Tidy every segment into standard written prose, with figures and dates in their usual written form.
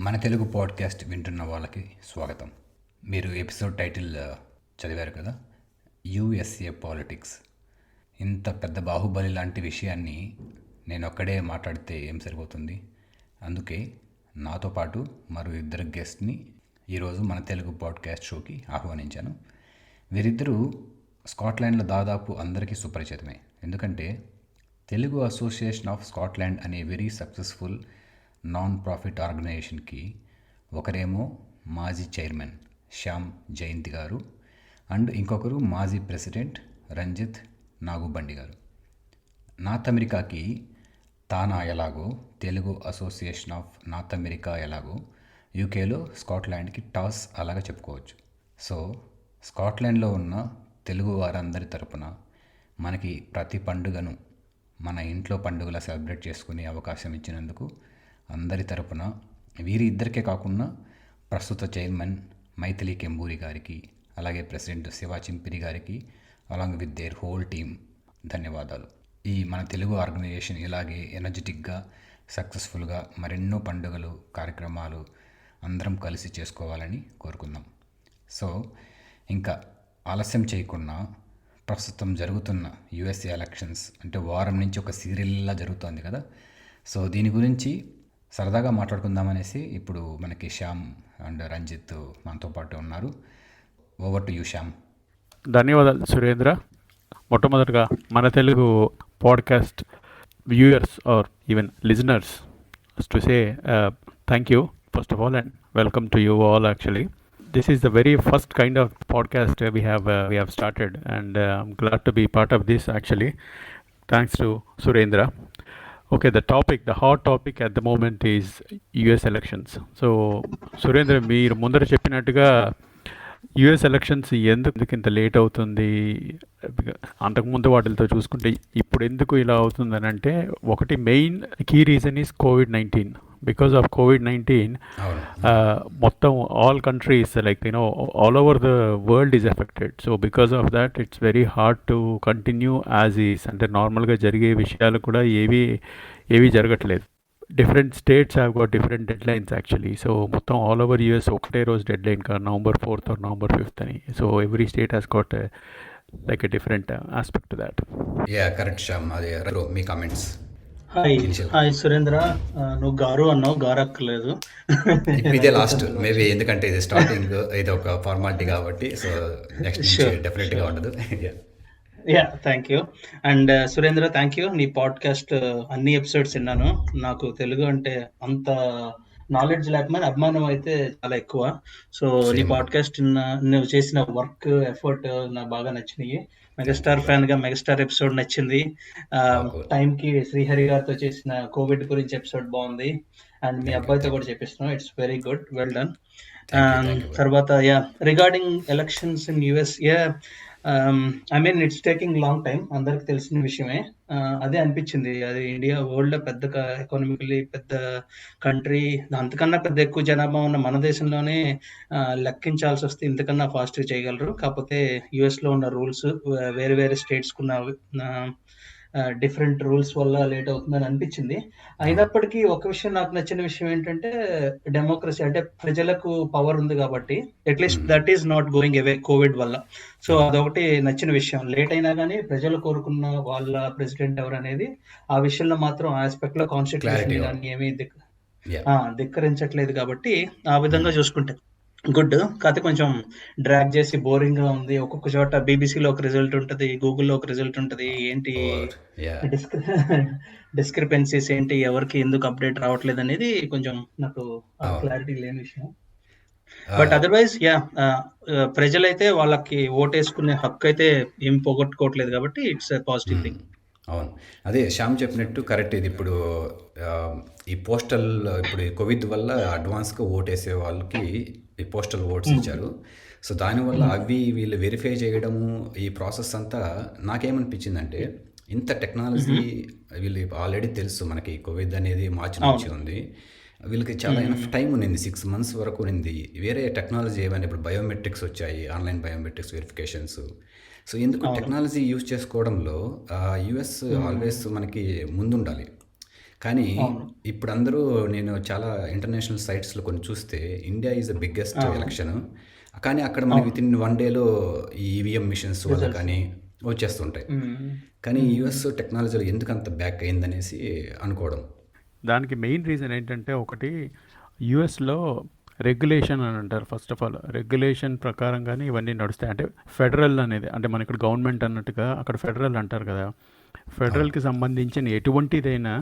మన తెలుగు పాడ్కాస్ట్ వింటున్న వాళ్ళకి స్వాగతం. మీరు ఎపిసోడ్ టైటిల్ చదివారు కదా, యుఎస్ఏ పాలిటిక్స్. ఇంత పెద్ద బాహుబలి లాంటి విషయాన్ని నేను ఒక్కడే మాట్లాడితే ఏం సరిపోతుంది. అందుకే నాతో పాటు మరో ఇద్దరు గెస్ట్ని ఈరోజు మన తెలుగు పాడ్కాస్ట్ షోకి ఆహ్వానించాను. వీరిద్దరూ స్కాట్లాండ్లో దాదాపు అందరికీ సుపరిచితమే. ఎందుకంటే తెలుగు అసోసియేషన్ ఆఫ్ స్కాట్లాండ్ అనే వెరీ సక్సెస్ఫుల్ నాన్ ప్రాఫిట్ ఆర్గనైజేషన్కి ఒకరేమో మాజీ చైర్మన్ శ్యామ్ జయంతి గారు అండ్ ఇంకొకరు మాజీ ప్రెసిడెంట్ రంజిత్ నాగుబండి గారు. నార్త్ అమెరికాకి తానా ఎలాగో, Telugu association of north America ఎలాగో, యూకేలో స్కాట్లాండ్కి టాస్ అలాగా చెప్పుకోవచ్చు. సో స్కాట్లాండ్లో ఉన్న తెలుగు వారందరి తరపున మనకి ప్రతి పండుగను మన ఇంట్లో పండుగలా సెలబ్రేట్ చేసుకునే అవకాశం ఇచ్చినందుకు అందరి తరపున వీరి ఇద్దరికే కాకుండా ప్రస్తుత చైర్మన్ మైథిలి కెంబూరి గారికి, అలాగే ప్రెసిడెంట్ శివ చింపిరి గారికి, along with their whole team ధన్యవాదాలు. ఈ మన తెలుగు ఆర్గనైజేషన్ ఇలాగే ఎనర్జెటిక్గా సక్సెస్ఫుల్గా మరెన్నో పండుగలు కార్యక్రమాలు అందరం కలిసి చేసుకోవాలని కోరుకుందాం. సో ఇంకా ఆలస్యం చేయకుండా ప్రస్తుతం జరుగుతున్న యుఎస్ఏ ఎలక్షన్స్ అంటే వారం నుంచి ఒక సీరియల్లా జరుగుతోంది కదా, సో దీని గురించి సరదాగా మాట్లాడుకుందామనేసి ఇప్పుడు మనకి శ్యామ్ అండ్ రంజిత్ మనతో పాటు ఉన్నారు. Over to you Shyam. ధన్యవాదాలు సురేంద్ర. మొట్టమొదటిగా మన Telugu podcast viewers or even listeners to say thank you first of all and welcome to you all. Actually this is the very first kind of podcast we have started, and I'm glad to be part of this actually. Thanks to Surendra. Okay, the hot topic at the moment is US elections. So Surendra, మీరు ముందర చెప్పినట్టుగా US elections ఎందుకు ఇంత late అవుతుంది, అంతకుముందు వాటితో చూసుకుంటే ఇప్పుడు ఎందుకు ఇలా అవుతుందని అంటే, ఒకటి main key reason is COVID-19. Because of COVID-19 మొత్తం all countries like all over the world is affected. So because of that it's very hard to continue as is. అంటే నార్మల్గా జరిగే విషయాలు కూడా ఏవి జరగట్లేదు. Different states have got different deadlines actually. So మొత్తం all over US ఒకటే రోజు డెడ్ లైన్ కాదు, November 4th or November 5th అని. So every state has got like a different aspect to that. Yeah correct Shyam. అదే మీ comments. Hi Surendra, నువ్వు గారు అన్నావు, గారు అక్కర్లేదు. ఇదే లాస్ట్ మేబీ, ఎందుకంటే ఇది స్టార్టింగ్, ఇది ఒక ఫార్మాలిటీ కాబట్టి. సో నెక్స్ట్ నుంచి డెఫినెట్గా ఉండదు. Thank you. And Surendra, thank you. నీ పాడ్కాస్ట్ అన్ని ఎపిసోడ్స్ విన్నాను. నాకు తెలుగు అంటే అంత నాలెడ్జ్ లేకపోయినా అభిమానం అయితే చాలా ఎక్కువ. సో నీ పాడ్కాస్ట్ నువ్వు చేసిన వర్క్ ఎఫర్ట్ నాకు బాగా నచ్చినాయి. మెగాస్టార్ ఫ్యాన్ గా మెగాస్టార్ ఎపిసోడ్ నచ్చింది. టైంకి శ్రీహరి గారితో చేసిన కోవిడ్ గురించి ఎపిసోడ్ బాగుంది. అండ్ మీ అబ్బాయితో కూడా చెప్పిస్తున్నాం, it's very good, well done. తర్వాత regarding elections in US, I mean it's taking long time, అందరికి తెలిసిన విషయమే. అదే అనిపించింది, అది ఇండియా వరల్డ్ పెద్ద ఎకానమికలీ పెద్ద కంట్రీ, అంతకన్నా పెద్ద ఎక్కువ జనాభా ఉన్న మన దేశంలోనే లెక్కించాల్సి వస్తే ఇంతకన్నా ఫాస్ట్గా చేయగలరు. కాకపోతే యుఎస్లో ఉన్న రూల్స్ వేరే వేరే స్టేట్స్కి ఉన్న డిఫరెంట్ రూల్స్ వల్ల లేట్ అవుతుందని అనిపించింది. అయినప్పటికీ ఒక విషయం నాకు నచ్చిన విషయం ఏంటంటే, డెమోక్రసీ అంటే ప్రజలకు పవర్ ఉంది కాబట్టి at least that is not going away Covid వల్ల. సో అదొకటి నచ్చిన విషయం. లేట్ అయినా కానీ ప్రజలు కోరుకున్న వాళ్ళ ప్రెసిడెంట్ ఎవరు అనేది ఆ విషయంలో మాత్రం ఆస్పెక్ట్ లో కాన్స్టిట్యూషన్ కానీ ఏమీ ధిక్కరించట్లేదు కాబట్టి ఆ విధంగా చూసుకుంటే గుడ్. కాకపోతే కొంచెం డ్రాగ్ చేసి బోరింగ్ గా ఉంది. ఒక్కొక్క చోట బీబీసీలో ఒక రిజల్ట్ ఉంటుంది, గూగుల్లో ఒక రిజల్ట్ ఉంటుంది. ఏంటి డిస్క్రిపెన్సీస్ ఏంటి, ఎవరికి ఎందుకు అప్డేట్ రావట్లేదు అనేది కొంచెం నాకు క్లారిటీ లేని విషయం. బట్ అదర్వైజ్ ప్రజలైతే వాళ్ళకి ఓటేసుకునే హక్కు అయితే ఏం పోగొట్టుకోవట్లేదు కాబట్టి ఇట్స్ పాజిటివ్ థింగ్. అవును, అదే శ్యామ్ చెప్పినట్టు కరెక్ట్. ఇది ఇప్పుడు ఈ పోస్టల్, ఇప్పుడు కోవిడ్ వల్ల అడ్వాన్స్గా ఓటేసే వాళ్ళకి ఈ పోస్టల్ ఓట్స్ ఇచ్చారు. సో దానివల్ల అవి వీళ్ళు వెరిఫై చేయడము, ఈ ప్రాసెస్ అంతా నాకేమనిపించిందంటే, ఇంత టెక్నాలజీ వీళ్ళు ఆల్రెడీ తెలుసు మనకి కోవిడ్ అనేది మార్చి నుంచి ఉంది, వీళ్ళకి చాలా టైం ఉంది, 6 months వరకు ఉంది. వేరే టెక్నాలజీ ఏమైనా ఇప్పుడు బయోమెట్రిక్స్ వచ్చాయి, ఆన్లైన్ బయోమెట్రిక్స్ వెరిఫికేషన్స్. సో ఎందుకు టెక్నాలజీ యూజ్ చేసుకోవడంలో యుఎస్ ఆల్వేస్ మనకి ముందుండాలి. కానీ అవును. ఇప్పుడు అందరూ నేను చాలా ఇంటర్నేషనల్ సైట్స్లో కొన్ని చూస్తే ఇండియా ఈజ్ ద బిగ్గెస్ట్ అవును. ఎలక్షన్, కానీ అక్కడ మనకి విత్ ఇన్ 1 డేలో ఈ ఈవీఎం మిషన్స్ వల్ల రిజల్ట్స్. కానీ వచ్చేస్తుంటాయి. మ్మ్. కానీ మ్మ్. యుఎస్ టెక్నాలజీలో ఎందుకు అంత బ్యాక్ అయిందనేసి అనుకోవడం. దానికి మెయిన్ రీజన్ ఏంటంటే ఒకటి యుఎస్లో రెగ్యులేషన్ అని అంటారు. ఫస్ట్ ఆఫ్ ఆల్ రెగ్యులేషన్ ప్రకారంగానే ఇవన్నీ నడుస్తాయి. అంటే ఫెడరల్ అనేది అంటే మన ఇక్కడ గవర్నమెంట్ అన్నట్టుగా అక్కడ ఫెడరల్ అంటారు కదా. ఫెడరల్కి సంబంధించిన ఎటువంటిదైనా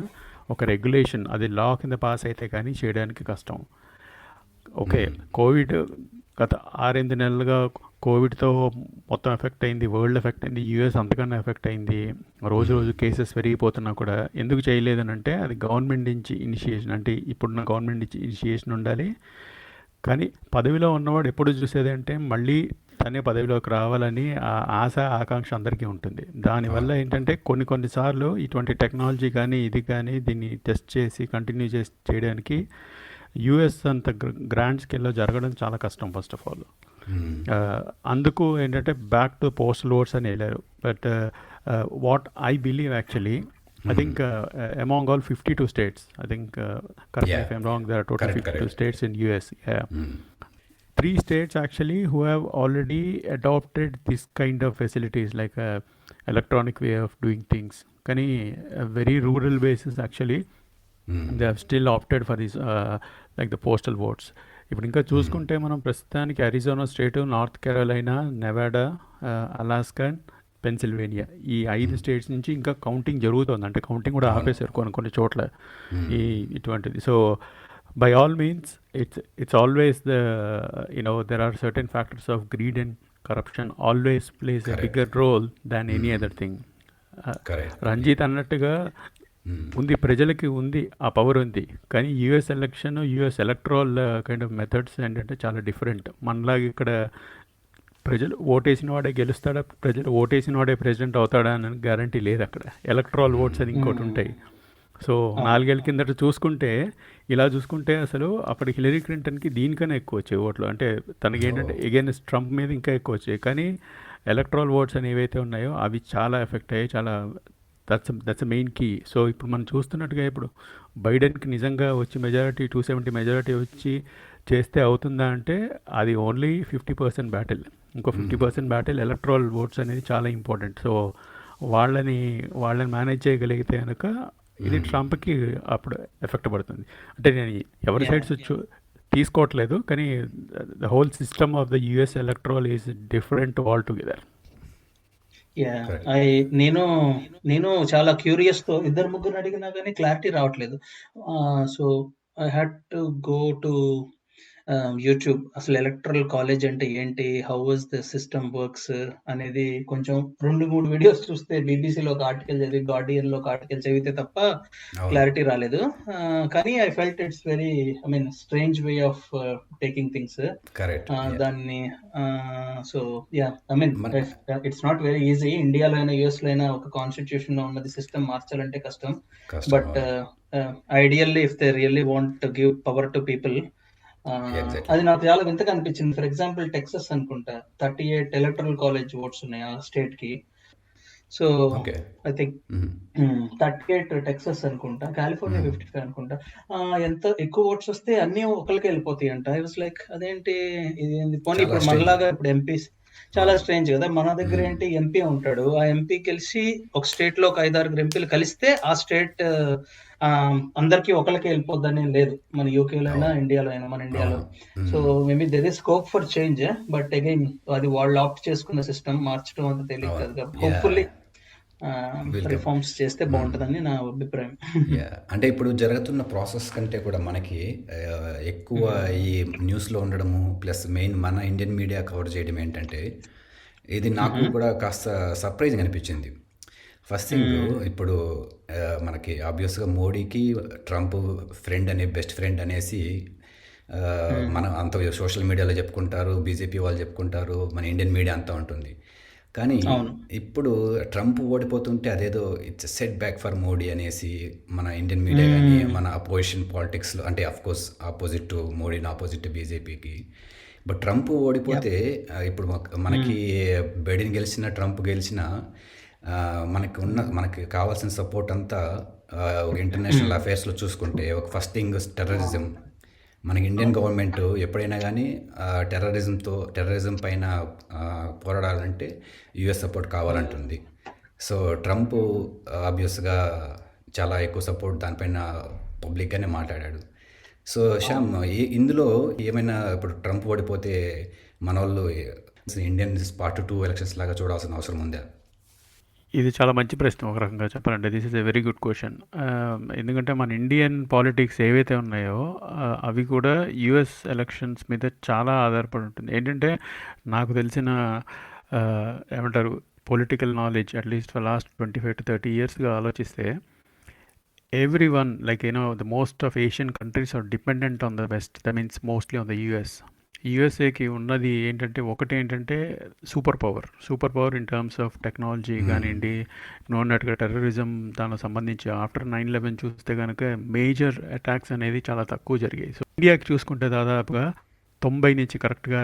ఒక రెగ్యులేషన్ అది లా కింద పాస్ అయితే కానీ చేయడానికి కష్టం. ఓకే, కోవిడ్ గత 6-8 నెలలుగా కోవిడ్తో మొత్తం ఎఫెక్ట్ అయింది, వరల్డ్ ఎఫెక్ట్ అయింది, యూఎస్ అంతకన్నా ఎఫెక్ట్ అయింది. రోజు రోజు కేసెస్ పెరిగిపోతున్నా కూడా ఎందుకు చేయలేదని అంటే అది గవర్నమెంట్ నుంచి ఇనిషియేషన్, అంటే ఇప్పుడున్న గవర్నమెంట్ నుంచి ఇనిషియేషన్ ఉండాలి. కానీ పదవిలో ఉన్నవాడు ఎప్పుడు చూసేది అంటే మళ్ళీ తనే పదవిలోకి రావాలని ఆశ ఆకాంక్ష అందరికీ ఉంటుంది. దానివల్ల ఏంటంటే కొన్నిసార్లు ఇటువంటి టెక్నాలజీ కానీ ఇది కానీ దీన్ని టెస్ట్ చేసి కంటిన్యూ చేయడానికి యూఎస్ అంత గ్రాండ్ స్కేల్లో జరగడం చాలా కష్టం ఫస్ట్ ఆఫ్ ఆల్. అందుకు ఏంటంటే బ్యాక్ టు పోస్టల్ ఓట్స్ అని వెళ్ళారు. But what I believe actually I think among all 52 states, I think, correct me if I'm wrong, there are total 52 states in US. Yeah. 3 states actually who have already adopted this kind of facilities like electronic way of doing things. Kani a very rural basis actually they have still opted for this like the postal votes. ఇప్పుడు ఇంకా చూసుకుంటే మనం ప్రస్తుతానికి Arizona state, North Carolina, Nevada, Alaska, Pennsylvania ఈ 5 states నుంచి ఇంకా counting జరుగుతుంది. అంటే కౌంటింగ్ కూడా ఆపేశారు కొన్ని చోట్ల ఇటువంటిది. So by all means it's always there are certain factors of greed and corruption always plays a bigger role than any other thing. Ranjith అన్నట్టుగా ఉంది, ప్రజలకి ఉంది, ఆ పవర్ ఉంది. కానీ US election, US electoral kind of methods ఏంటంటే చాలా different. మనలాగా ఇక్కడ ప్రజలు ఓటేసిన వాడే గెలుస్తాడా, ప్రజలు ఓటేసిన వాడే ప్రెసిడెంట్ అవుతాడా అని గ్యారంటీ లేదు. అక్కడ ఎలక్ట్రల్ ఓట్స్ అని ఇంకోటి ఉంటాయి. సో 4 ఏళ్ళ కిందట చూసుకుంటే, ఇలా చూసుకుంటే అసలు అప్పుడు హిలరీ క్లింటన్కి దీనికన్నా ఎక్కువ వచ్చాయి ఓట్లు. అంటే తనకి ఏంటంటే ఎగైన్స్ ట్రంప్ మీద ఇంకా ఎక్కువ వచ్చాయి. కానీ ఎలక్ట్రల్ ఓట్స్ అని ఏవైతే ఉన్నాయో అవి చాలా ఎఫెక్ట్ అయ్యాయి. చాలా దట్స్ మెయిన్ కీ. సో ఇప్పుడు మనం చూస్తున్నట్టుగా ఇప్పుడు బైడెన్కి నిజంగా వచ్చి మెజారిటీ 270 మెజారిటీ వచ్చి చేస్తే అవుతుందా అంటే అది ఓన్లీ 50% బ్యాటిల్. ఇంకో 50% బ్యాటిల్ ఎలక్ట్రల్ ఓట్స్ అనేది చాలా ఇంపార్టెంట్. సో వాళ్ళని మేనేజ్ చేయగలిగితే కనుక ఇది ట్రంప్కి అప్పుడు ఎఫెక్ట్ పడుతుంది. అంటే నేను ఎవరి సైడ్స్ తీసుకోవట్లేదు, కానీ the whole system of the US electoral is different all together. నేను చాలా క్యూరియస్ తో 2-3 అడిగినా కానీ క్లారిటీ రావట్లేదు. So I had to go to YouTube. అసలు ఎలక్ట్రల్ కాలేజ్ అంటే ఏంటి, how was the system works అనేది కొంచెం 2-3 వీడియోస్ చూస్తే, బీబీసీలో ఒక ఆర్టికల్ చదివి, గార్డియన్లో ఒక ఆర్టికల్ చదివితే తప్ప క్లారిటీ రాలేదు. కానీ I felt it's very strange way of taking things దాన్ని. So it's not very easy. ఇండియాలో అయినా యుఎస్ లో అయినా ఒక కాన్స్టిట్యూషన్ లో ఉన్నది సిస్టమ్ మార్చాలంటే కష్టం. But ideally if they really want to give power to people, అది నాకు చాలా వింతగా అనిపించింది. ఫర్ ఎగ్జాంపుల్ టెక్సస్ అనుకుంటా 38 ఎలక్ట్రల్ కాలేజ్ ఓట్స్ ఉన్నాయి ఆ స్టేట్ కి. సో ఐ థింక్ 38 టెక్సస్ అనుకుంటా, కాలిఫోర్నియా 55 అనుకుంటా. ఎంత ఎక్కువ ఓట్స్ వస్తే అన్ని ఒకరికి వెళ్ళిపోతాయి అంట. ఐ వాస్ లైక్ అదేంటి ఇది పోనీ. ఇప్పుడు మనలాగా ఇప్పుడు ఎంపీస్ చాలా స్ట్రేంజ్ కదా. మన దగ్గర ఏంటి ఎంపీ ఉంటాడు, ఆ ఎంపీ కలిసి ఒక స్టేట్ లో ఒక 5-6 ఎంపీలు కలిస్తే ఆ స్టేట్ అందరికి ఒకరికి వెళ్ళిపోద్దని లేదు. మన యూకేలో అయినా ఇండియాలో అయినా, మన ఇండియాలో. So maybe there is scope for change, but again అది వాళ్ళు ఆప్ట్ చేసుకున్న సిస్టమ్ మార్చడం అంత తెలియదు కదా. హోప్ఫుల్లీ రిఫార్మ్స్ చేస్తే బాగుంటుందని నా అభిప్రాయం. అంటే ఇప్పుడు జరుగుతున్న ప్రాసెస్ కంటే కూడా మనకి ఎక్కువ ఈ న్యూస్లో ఉండడము ప్లస్ మెయిన్ మన ఇండియన్ మీడియా కవర్ చేయడం ఏంటంటే, ఇది నాకు కూడా కాస్త సర్ప్రైజింగ్ అనిపించింది. ఫస్ట్ థింగ్, ఇప్పుడు మనకి ఆబ్వియస్గా మోడీకి ట్రంప్ ఫ్రెండ్ బెస్ట్ ఫ్రెండ్ అనేసి మనం అంత సోషల్ మీడియాలో చెప్పుకుంటారు, బీజేపీ వాళ్ళు చెప్పుకుంటారు, మన ఇండియన్ మీడియా అంతా ఉంటుంది. కానీ ఇప్పుడు ట్రంప్ ఓడిపోతుంటే అదేదో it's set back for Modi అనేసి మన ఇండియన్ మీడియా కానీ మన అపోజిషన్ పాలిటిక్స్లో, అంటే అఫ్కోర్స్ ఆపోజిట్ టు మోడీని, ఆపోజిట్ టు బీజేపీకి. బట్ ట్రంప్ ఓడిపోతే ఇప్పుడు మనకి బైడెన్ గెలిచిన, ట్రంప్ గెలిచిన, మనకి కావాల్సిన సపోర్ట్ అంతా ఒక ఇంటర్నేషనల్ అఫైర్స్లో చూసుకుంటే ఒక ఫస్ట్ థింగ్ టెర్రరిజం. మనకి ఇండియన్ గవర్నమెంట్ ఎప్పుడైనా కానీ టెర్రరిజం పైన పోరాడాలంటే యుఎస్ సపోర్ట్ కావాలంటుంది. సో ట్రంప్ ఆబ్వియస్గా చాలా ఎక్కువ సపోర్ట్ దానిపైన పబ్లిక్గానే మాట్లాడాడు. సో శ్యామ్, ఇందులో ఏమైనా ఇప్పుడు ట్రంప్ ఓడిపోతే మన వాళ్ళు ఇండియన్ పార్ట్ 2 ఎలక్షన్స్ లాగా చూడాల్సిన అవసరం ఉందా? ఇది చాలా మంచి ప్రశ్న ఒక రకంగా చెప్పాలంటే. This is a very good question. ఎందుకంటే మన ఇండియన్ పాలిటిక్స్ ఏవైతే ఉన్నాయో అవి కూడా యుఎస్ ఎలక్షన్స్ మీద చాలా ఆధారపడి ఉంటుంది. ఏంటంటే నాకు తెలిసిన ఏమంటారు political knowledge at least for last 25 to 30 yearsగా ఆలోచిస్తే everyone, like the most of Asian countries are dependent on the West. That means mostly on the US. యూఎస్ఏకి ఉన్నది ఏంటంటే ఒకటి ఏంటంటే super power in terms of technology కానివ్వండి, ఉన్నట్టుగా టెర్రరిజం దానికి సంబంధించి after 9/11 చూస్తే కనుక మేజర్ అటాక్స్ అనేది చాలా తక్కువ జరిగాయి. సో ఇండియాకి చూసుకుంటే దాదాపుగా 90 నుంచి కరెక్ట్గా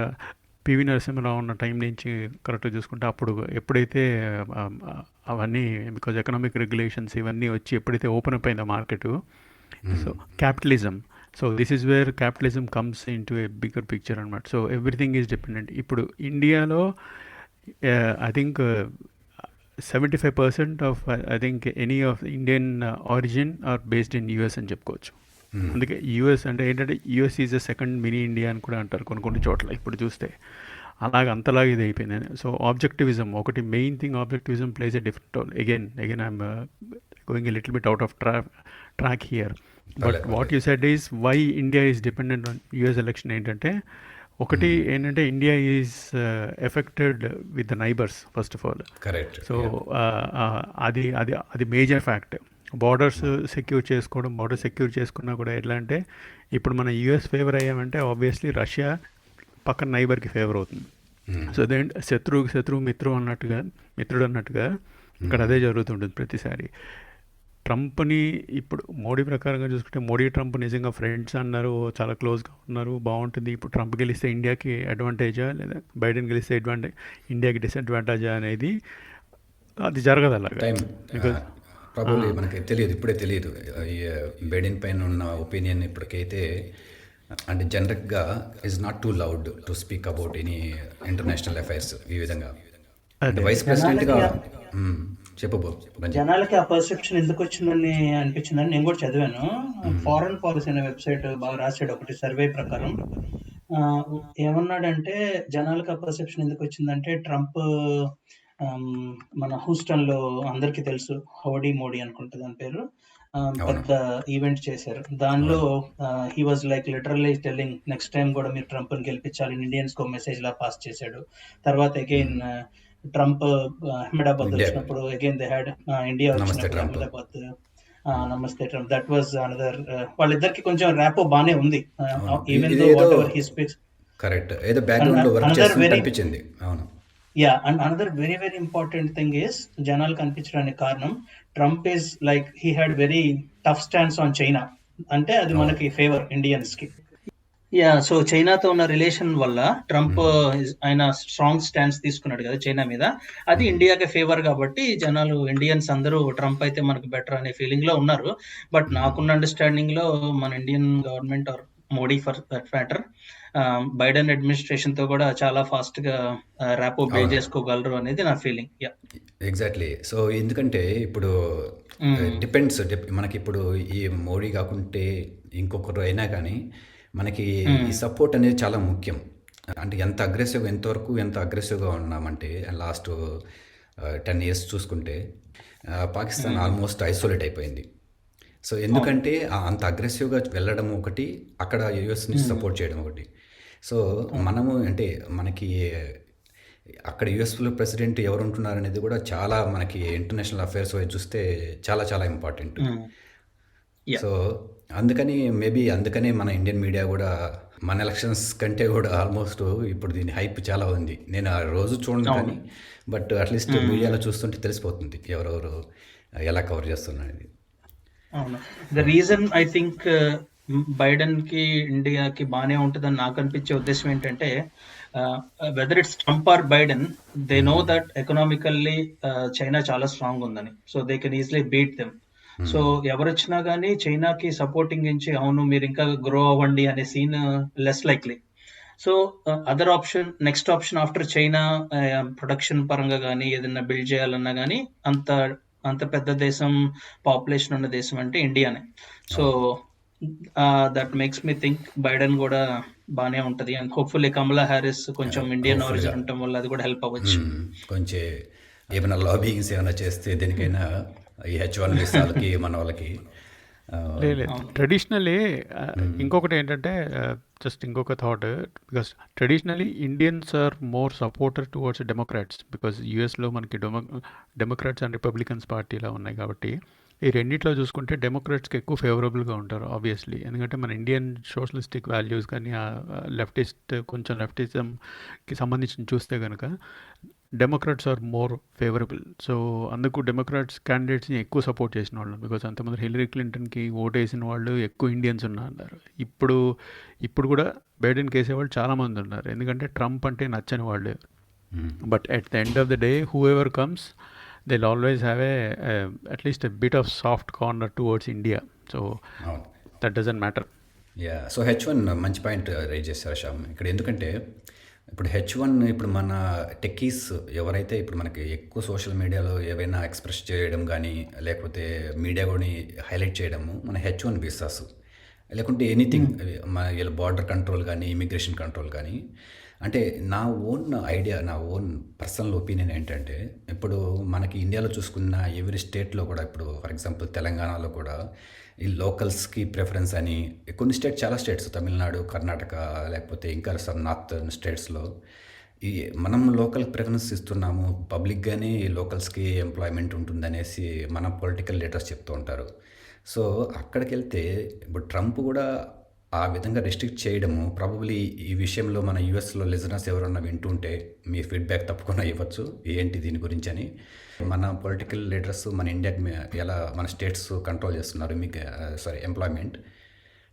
పివి నరసింహరావు ఉన్న టైం నుంచి కరెక్ట్గా చూసుకుంటే అప్పుడు ఎప్పుడైతే అవన్నీ బికాజ్ ఎకనామిక్ రెగ్యులేషన్స్ ఇవన్నీ వచ్చి ఎప్పుడైతే ఓపెన్ అప్ అయిందో market, so capitalism, so this is where capitalism comes in to a bigger picture అనమాట. So everything is dependent. ఇప్పుడు ఇండియాలో I think 75% of I think any of Indian origin are based in US అని చెప్పుకోవచ్చు. అందుకే US అంటే ఏంటంటే US is a second mini India అని కూడా అంటారు కొన్ని చోట్ల ఇప్పుడు చూస్తే. అంతలాగా ఇది అయిపోయింది. సో ఆబ్జెక్టివిజం ఒకటి main thing. Objectivism plays a different role. Again I'm going a little bit out of track here. But what you said is why India is dependent on US election ఏంటంటే ఒకటి ఏంటంటే India is affected with the neighbours first of all. Correct. So అది major fact. Borders secure చేసుకున్నా కూడా ఎట్లా అంటే ఇప్పుడు మన యూఎస్ ఫేవర్ అయ్యామంటే ఆబ్వియస్లీ రష్యా పక్కన నైబర్కి ఫేవర్ అవుతుంది. సో దెన్ శత్రువు మిత్రుడు అన్నట్టుగా ఇక్కడ అదే జరుగుతుంటుంది ప్రతిసారి. ట్రంప్ని ఇప్పుడు మోడీ ప్రకారంగా చూసుకుంటే మోడీ ట్రంప్ నిజంగా ఫ్రెండ్స్ అన్నారు, చాలా క్లోజ్గా ఉన్నారు, బాగుంటుంది. ఇప్పుడు ట్రంప్ గెలిస్తే ఇండియాకి అడ్వాంటేజా లేదా బైడెన్ గెలిస్తే ఇండియాకి డిసడ్వాంటేజా అనేది అది జరగదు అలాగా. బికాజ్ ప్రాబబ్లీ మనకి తెలియదు, ఇప్పుడే తెలియదు బైడెన్ పైన ఉన్న ఒపీనియన్ ఇప్పటికైతే. అంటే జనరల్గా is not two loud to speak about any international affairs ఈ విధంగా. అంటే వైస్ ప్రెసిడెంట్గా జనాలకి ఆ పర్సెప్షన్ ఎందుకు వచ్చిందని అనిపించిందని నేను కూడా చదివాను. ఫారెన్ పాలసీ అనే వెబ్సైట్ బాగా రాశాడు ఒకటి సర్వే ప్రకారం. ఏమన్నాడంటే జనాలకి ఆ పర్సెప్షన్ ఎందుకు వచ్చిందంటే ట్రంప్ మన హూస్టన్ లో అందరికి తెలుసు హౌడీ మోడీ అనుకుంటా దాని పేరు, పెద్ద ఈవెంట్ చేశారు. దానిలో he was like literally telling next time కూడా మీరు ట్రంప్ ని గెలిపించాలి ఇండియన్స్ కు మెసేజ్ లా పాస్ చేశాడు. తర్వాత అగైన్ ట్రంప్ అహ్మదాబాద్ వచ్చినప్పుడు అగైన్ దే హ్యాడ్ ఇండియా వచ్చినప్పుడు అహ్మదాబాద్ నమస్తే ట్రంప్. That was another. వాళ్ళిద్దరికి కొంచెం ర్యాపో బానే ఉంది. Even though what ever he speaks correct ఏదో బ్యాక్గ్రౌండ్ లో వర్క్ చేస్తున్నట్టు అనిపించింది. అవును. Yeah, and another very very important thing is జనాలు కనిపించడానికి కారణం Trump is like he had very tough stands on China. అంటే అది మనకి ఫేవర్ ఇండియన్స్ కి. యా, సో చైనాతో ఉన్న రిలేషన్ వల్ల ట్రంప్ ఆయన స్ట్రాంగ్ స్టాండ్స్ తీసుకున్నాడు కదా చైనా మీద. అది ఇండియాకి ఫేవర్ కాబట్టి జనాలు ఇండియన్స్ అందరూ ట్రంప్ అయితే మనకు బెటర్ అనే ఫీలింగ్ లో ఉన్నారు. బట్ నాకున్న అండర్స్టాండింగ్ లో మన Indian government are Modi for that matter Biden administration తో కూడా చాలా ఫాస్ట్ గా ర్యాపో బిల్డ్ చేసుకోగలరు అనేది నా ఫీలింగ్. Yeah, exactly. సో ఎందుకంటే ఇప్పుడు డిపెండ్స్ మనకి ఇప్పుడు ఈ మోడీ కాకుంటే ఇంకొకరు అయినా కానీ మనకి ఈ సపోర్ట్ అనేది చాలా ముఖ్యం. అంటే ఎంత అగ్రెసివ్గా ఉన్నామంటే లాస్ట్ 10 years చూసుకుంటే పాకిస్తాన్ ఆల్మోస్ట్ ఐసోలేట్ అయిపోయింది. సో ఎందుకంటే అంత అగ్రెసివ్గా వెళ్ళడం ఒకటి, అక్కడ యూఎస్ని సపోర్ట్ చేయడం ఒకటి. సో మనము అంటే మనకి అక్కడ యూఎస్లో ప్రెసిడెంట్ ఎవరు ఉంటున్నారు అనేది కూడా చాలా మనకి ఇంటర్నేషనల్ అఫైర్స్ వైపు చూస్తే చాలా చాలా ఇంపార్టెంట్. సో అందుకనే మన ఇండియన్ మీడియా కూడా మన ఎలక్షన్స్ కంటే కూడా ఆల్మోస్ట్ ఇప్పుడు దీని హైప్ చాలా ఉంది. నేను ఆ రోజు చూడను కానీ బట్ అట్లీస్ట్ మీడియాలో చూస్తుంటే తెలిసిపోతుంది ఎవరెవరు ఎలా కవర్ చేస్తున్నారు. అవును. The reason I think Biden కి ఇండియాకి బాగానే ఉంటుందని నాకు అనిపించే ఉద్దేశం ఏంటంటే whether it's Trump or Biden they know that economically China చాలా స్ట్రాంగ్ ఉందని. So they can easily beat them. సో ఎవరొచ్చినా గానీ చైనాకి సపోర్టింగ్ ఇచ్చి అవును మీరు ఇంకా గ్రో అవ్వండి అనే scene less likely. So other option, next option after China production పరంగా గానీ ఏదైనా బిల్డ్ చేయాలన్నా గానీ అంత అంత పెద్ద దేశం, పాపులేషన్ ఉన్న దేశం అంటే ఇండియానే. So that makes me think Biden కూడా బానే ఉంటది అండ్ హోప్ఫుల్లీ కమలా హ్యారిస్ కొంచెం ఇండియన్ hopefully ఆరిజిన్ గా. ఉండటం వల్ల అది కూడా హెల్ప్ అవ్వచ్చు. కొంచెం ఏమైనా లాబింగ్స్ ఏమైనా చేస్తే దేనికైనా ఈ H1 వీసాలకి మన వాళ్ళకి లేదు ట్రెడిషనలీ ఇంకొకటి ఏంటంటే జస్ట్ ఇంకొక thought, because traditionally Indians are more supporter towards democrats, because యూఎస్లో మనకి డెమోక్రాట్స్ అండ్ రిపబ్లికన్స్ పార్టీలా ఉన్నాయి కాబట్టి ఈ రెండిట్లో చూసుకుంటే డెమోక్రాట్స్కి ఎక్కువ ఫేవరబుల్గా ఉంటారు ఆబ్వియస్లీ. ఎందుకంటే మన ఇండియన్ సోషలిస్టిక్ వాల్యూస్ కానీ లెఫ్టిస్ట్ కొంచెం లెఫ్టిజంకి సంబంధించి చూస్తే కనుక democrats are more favourable. So అందుకు డెమోక్రాట్స్ క్యాండిడేట్స్ని ఎక్కువ సపోర్ట్ చేసిన వాళ్ళు, బికాస్ అంతమంది హిల్లరీ క్లింటన్కి ఓటు వేసిన వాళ్ళు ఎక్కువ ఇండియన్స్ ఉన్నారు. ఇప్పుడు కూడా బైడెన్కి వేసేవాళ్ళు చాలామంది ఉన్నారు, ఎందుకంటే ట్రంప్ అంటే నచ్చని వాళ్ళు. But at the end of the day who ever comes they'll always have at least a bit of soft corner towards India. So అవును. that doesn't matter. So H1 మంచి పాయింట్ రైజ్ చేశారు శ్యామ్ ఇక్కడ. ఎందుకంటే ఇప్పుడు H1 ఇప్పుడు మన techies ఎవరైతే ఇప్పుడు మనకి ఎక్కువ సోషల్ మీడియాలో ఏవైనా ఎక్స్ప్రెస్ చేయడం కానీ లేకపోతే మీడియా కూడా హైలైట్ చేయడము మన H1 వీసాస్, లేకుంటే ఎనీథింగ్ మన వీళ్ళ బార్డర్ కంట్రోల్ కానీ ఇమిగ్రేషన్ కంట్రోల్ కానీ. అంటే నా ఓన్ ఐడియా, నా ఓన్ పర్సనల్ ఒపీనియన్ ఏంటంటే ఇప్పుడు మనకి ఇండియాలో చూసుకున్న ఎవ్రీ స్టేట్లో కూడా ఇప్పుడు ఫర్ ఎగ్జాంపుల్ తెలంగాణలో కూడా ఈ లోకల్స్కి ప్రిఫరెన్స్ అని కొన్ని చాలా స్టేట్స్ తమిళనాడు, కర్ణాటక లేకపోతే ఇంకా సమ్ నార్థన్ స్టేట్స్లో ఈ మనం లోకల్ ప్రిఫరెన్స్ ఇస్తున్నాము, పబ్లిక్గానే ఈ లోకల్స్కి ఎంప్లాయ్మెంట్ ఉంటుందనేసి మన పొలిటికల్ లీడర్స్ చెప్తూ ఉంటారు. సో అక్కడికి వెళ్తే ఇప్పుడు ట్రంప్ కూడా ఆ విధంగా రెస్ట్రిక్ట్ చేయడము ప్రాబబ్లీ ఈ విషయంలో మన యూఎస్లో లిజనర్స్ ఎవరన్నా వింటుంటే మీ ఫీడ్బ్యాక్ తప్పకుండా ఇవ్వచ్చు ఏంటి దీని గురించి అని. మన పొలిటికల్ లీడర్స్ మన ఇండియాకి ఎలా మన స్టేట్స్ కంట్రోల్ చేస్తున్నారు మీకు ఎంప్లాయ్మెంట్,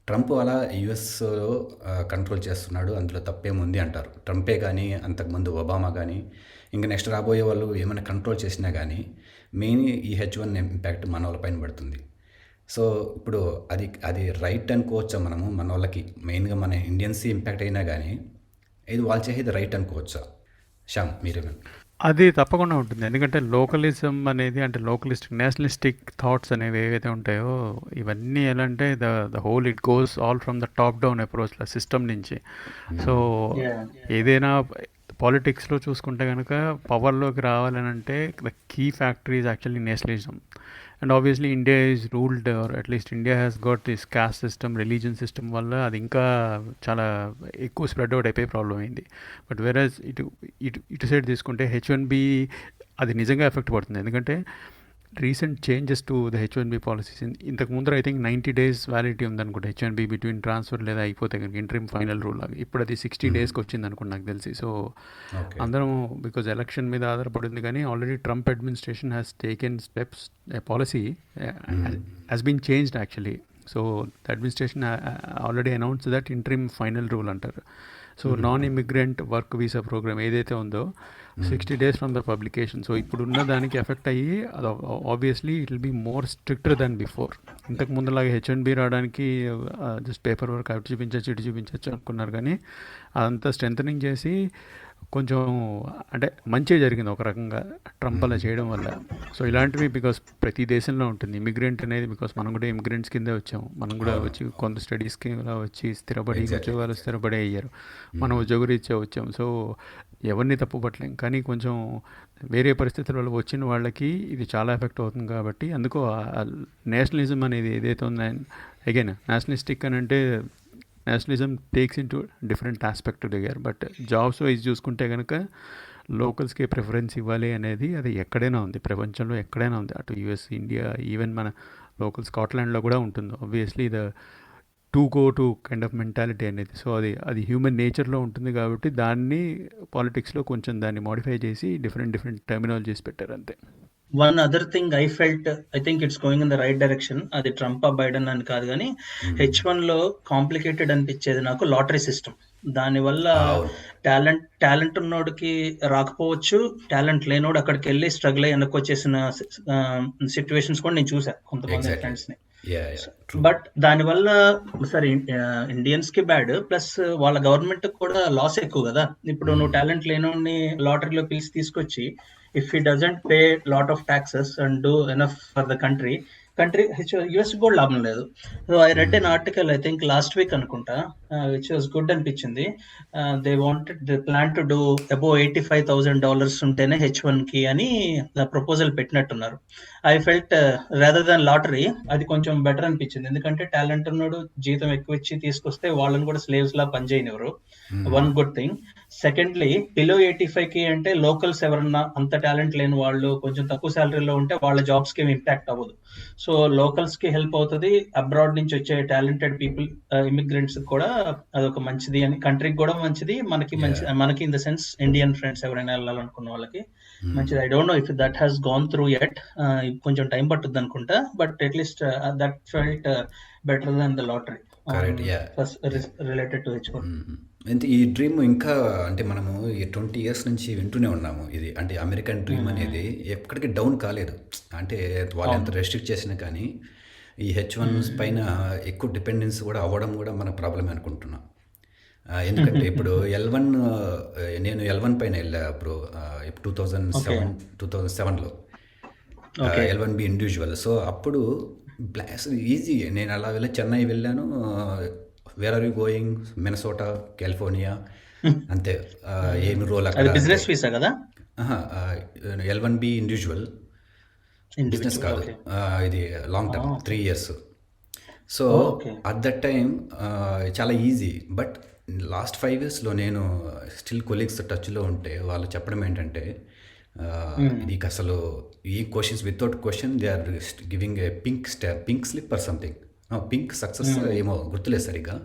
ట్రంప్ అలా యూఎస్లో కంట్రోల్ చేస్తున్నాడు, అందులో తప్పేముంది అంటారు. ట్రంపే కానీ అంతకుముందు ఒబామా కానీ ఇంకా నెక్స్ట్ రాబోయే వాళ్ళు ఏమైనా కంట్రోల్ చేసినా కానీ మెయిన్ ఈ H1 ఇంపాక్ట్ మన వాళ్ళపైన పడుతుంది. సో ఇప్పుడు అది రైట్ అనుకోవచ్చా మనము మన వాళ్ళకి మెయిన్గా మన ఇండియన్స్ ఇంపాక్ట్ అయినా కానీ ఇది వాళ్ళు చేసేది రైట్ అనుకోవచ్చా? శ్యామ్ మీరేమైనా? అది తప్పకుండా ఉంటుంది, ఎందుకంటే లోకలిజం అనేది అంటే నేషనలిస్టిక్ థాట్స్ అనేవి ఏవైతే ఉంటాయో ఇవన్నీ ఎలా అంటే the whole it goes all from the top down అప్రోచ్ల సిస్టమ్ నుంచి. సో ఏదైనా పాలిటిక్స్లో చూసుకుంటే కనుక పవర్లోకి రావాలని అంటే the key factor is actually nationalism. And obviously India is ruled, or at least India has got this caste system, religion system వల్ల అది ఇంకా చాలా ఎక్కువ స్ప్రెడ్ అవుట్ అయిపోయి ప్రాబ్లం అయింది. బట్ వేరస్ ఇటు సైడ్ తీసుకుంటే H1B అది నిజంగా ఎఫెక్ట్ పడుతుంది, ఎందుకంటే recent changes to the H1B పాలసీస్. ఇంతకు ముందర ఐ థింక్ 90 days వ్యాలిడిటీ ఉందనుకుంటే H1B బిట్వీన్ ట్రాన్స్ఫర్ లేదా అయిపోతే కనుక ఇంటరిమ్ ఫైనల్ రూల్ లాగా. ఇప్పుడు అది 60 daysకి వచ్చింది అనుకోండి నాకు తెలిసి. సో అందరం బికాజ్ ఎలక్షన్ మీద ఆధారపడింది, కానీ already Trump administration has taken steps, policy has been changed actually. So the administration already announce that interim final rule అంటారు. So non immigrant work visa program ఏదైతే ఉందో 60 days from the publication. So ఇప్పుడున్న దానికి effect అయ్యి అది obviously it will be more stricter than before. ఇంతకు ముందులాగా H1B రావడానికి జస్ట్ పేపర్ వర్క్ అటు చూపించచ్చు ఇటు చూపించచ్చు అనుకున్నారు, కానీ అదంతా స్ట్రెంథనింగ్ చేసి కొంచెం అంటే మంచిగా జరిగింది ఒక రకంగా ట్రంప్ అలా చేయడం వల్ల. సో ఇలాంటివి బికాస్ ప్రతి దేశంలో ఉంటుంది ఇమిగ్రెంట్ అనేది, బికాస్ మనం కూడా ఇమిగ్రెంట్స్ కిందే వచ్చాము, మనం కూడా వచ్చి కొంత స్టడీస్కి ఇలా వచ్చి స్థిరపడి ఉద్యోగాలు స్థిరపడే అయ్యారు, మనం ఉద్యోగరీత్యా వచ్చాము. సో ఎవరిని తప్పు పట్టలేం, కానీ కొంచెం వేరే పరిస్థితుల వల్ల వచ్చిన వాళ్ళకి ఇది చాలా ఎఫెక్ట్ అవుతుంది. కాబట్టి అందుకు నేషనలిజం అనేది ఏదైతే ఉందో, అగైన్ నేషనలిస్టిక్ అని అంటే nationalism takes in to different aspect దగ్గర. బట్ జాబ్స్ వైజ్ చూసుకుంటే కనుక లోకల్స్కి ప్రిఫరెన్స్ ఇవ్వాలి అనేది అది ఎక్కడైనా ఉంది, ప్రపంచంలో ఎక్కడైనా ఉంది, అటు యూఎస్, ఇండియా, ఈవెన్ మన లోకల్ స్కాట్లాండ్లో కూడా ఉంటుంది obviously the to go to kind of mentality అనేది. సో అది హ్యూమన్ నేచర్లో ఉంటుంది, కాబట్టి దాన్ని పాలిటిక్స్లో కొంచెం దాన్ని మోడిఫై చేసి డిఫరెంట్ టర్మినాలజీస్ పెట్టారు అంతే. One other thing I felt, I think it's going in the right direction. అది ట్రంప్ బైడెన్ అని కాదు కానీ H1 లో కాంప్లికేటెడ్ అనిపించేది నాకు లాటరీ సిస్టమ్. దానివల్ల అవును టాలెంట్ ఉన్నోడికి రాకపోవచ్చు, టాలెంట్ లేనోడు అక్కడికి వెళ్ళి స్ట్రగుల్ అయ్యి వెనక్కి వచ్చేసిన సిచ్యువేషన్స్ కూడా నేను చూసా కొంతమంది ఎగ్జాక్ట్లీ ఫ్రెండ్స్ ని. యా యా ట్రూ బట్ దానివల్ల సరే ఇండియన్స్ కి బ్యాడ్, ప్లస్ వాళ్ళ గవర్నమెంట్ కూడా లాస్ ఎక్కువ కదా. ఇప్పుడు నువ్వు టాలెంట్ లేనోడిని లాటరీలో పిలిచి తీసుకొచ్చి, if he doesn't pay lot of taxes and do enough for the country US కూడా లాభం లేదు. So I read N article, I think last week అనుకుంటా, విచ్ వాస్ గుడ్ అనిపించింది. They plan to do above $85,000 ఉంటేనే H1 కి అని proposal పెట్టినట్టున్నారు. I felt rather than lottery అది కొంచెం బెటర్ అనిపించింది, ఎందుకంటే టాలెంట్ ఉన్నాడు జీతం ఎక్కువ ఇచ్చి తీసుకొస్తే వాళ్ళని కూడా స్లేవ్స్ లా పనిచేయనివ్వరు. One good thing. Secondly, below 85K అంటే లోకల్స్ ఎవరన్నా అంత టాలెంట్ లేని వాళ్ళు కొంచెం తక్కువ శాలరీలో ఉంటే వాళ్ళ జాబ్స్ కి ఇంపాక్ట్ అవ్వదు. సో లోకల్స్ కి హెల్ప్ అవుతుంది, అబ్రాడ్ నుంచి వచ్చే టాలెంటెడ్ పీపుల్ ఇమిగ్రెంట్స్ కూడా అదొక మంచిది, అని కంట్రీకి కూడా మంచిది, మనకి మంచిది, మనకి in the sense Indian friends ఎవరైనా వెళ్ళాలనుకున్న వాళ్ళకి మంచిది. I don't know if that has gonna through at, కొంచెం టైం పట్టుద్ది అనుకుంటా, but at least that felt better than the lottery correct yeah related to H1. అంటే ఈ డ్రీమ్ ఇంకా అంటే మనము ఈ 20 years నుంచి వింటూనే ఉన్నాము. ఇది అంటే అమెరికన్ డ్రీమ్ అనేది ఎక్కడికి డౌన్ కాలేదు. అంటే వాళ్ళు ఎంత రెస్ట్రిక్ట్ చేసినా కానీ ఈ H1 పైన ఎక్కువ డిపెండెన్స్ కూడా అవ్వడం కూడా మన ప్రాబ్లమే అనుకుంటున్నాం. ఎందుకంటే ఇప్పుడు L1 నేను L1 పైన వెళ్ళా బ్రో, 2007లో L1B ఇండివిజువల్. సో అప్పుడు ఈజీ, నేను అలా వెళ్ళి చెన్నై వెళ్ళాను. Where are you going, Minnesota, California, అంతే. ఏమి రోల్ అక్కడ బిజినెస్ వీసా కదా, L1B ఇండివిజువల్, బిజినెస్ కాదు. ఇది long term 3 years. So at that time చాలా ఈజీ. బట్ లాస్ట్ 5 yearsలో నేను స్టిల్ కొలీగ్స్ టచ్లో ఉంటే వాళ్ళు చెప్పడం ఏంటంటే నీకు అసలు ఈ questions without question they are giving a pink slip or something, pink success ఏమో గుర్తులేదు సరిగ్గా.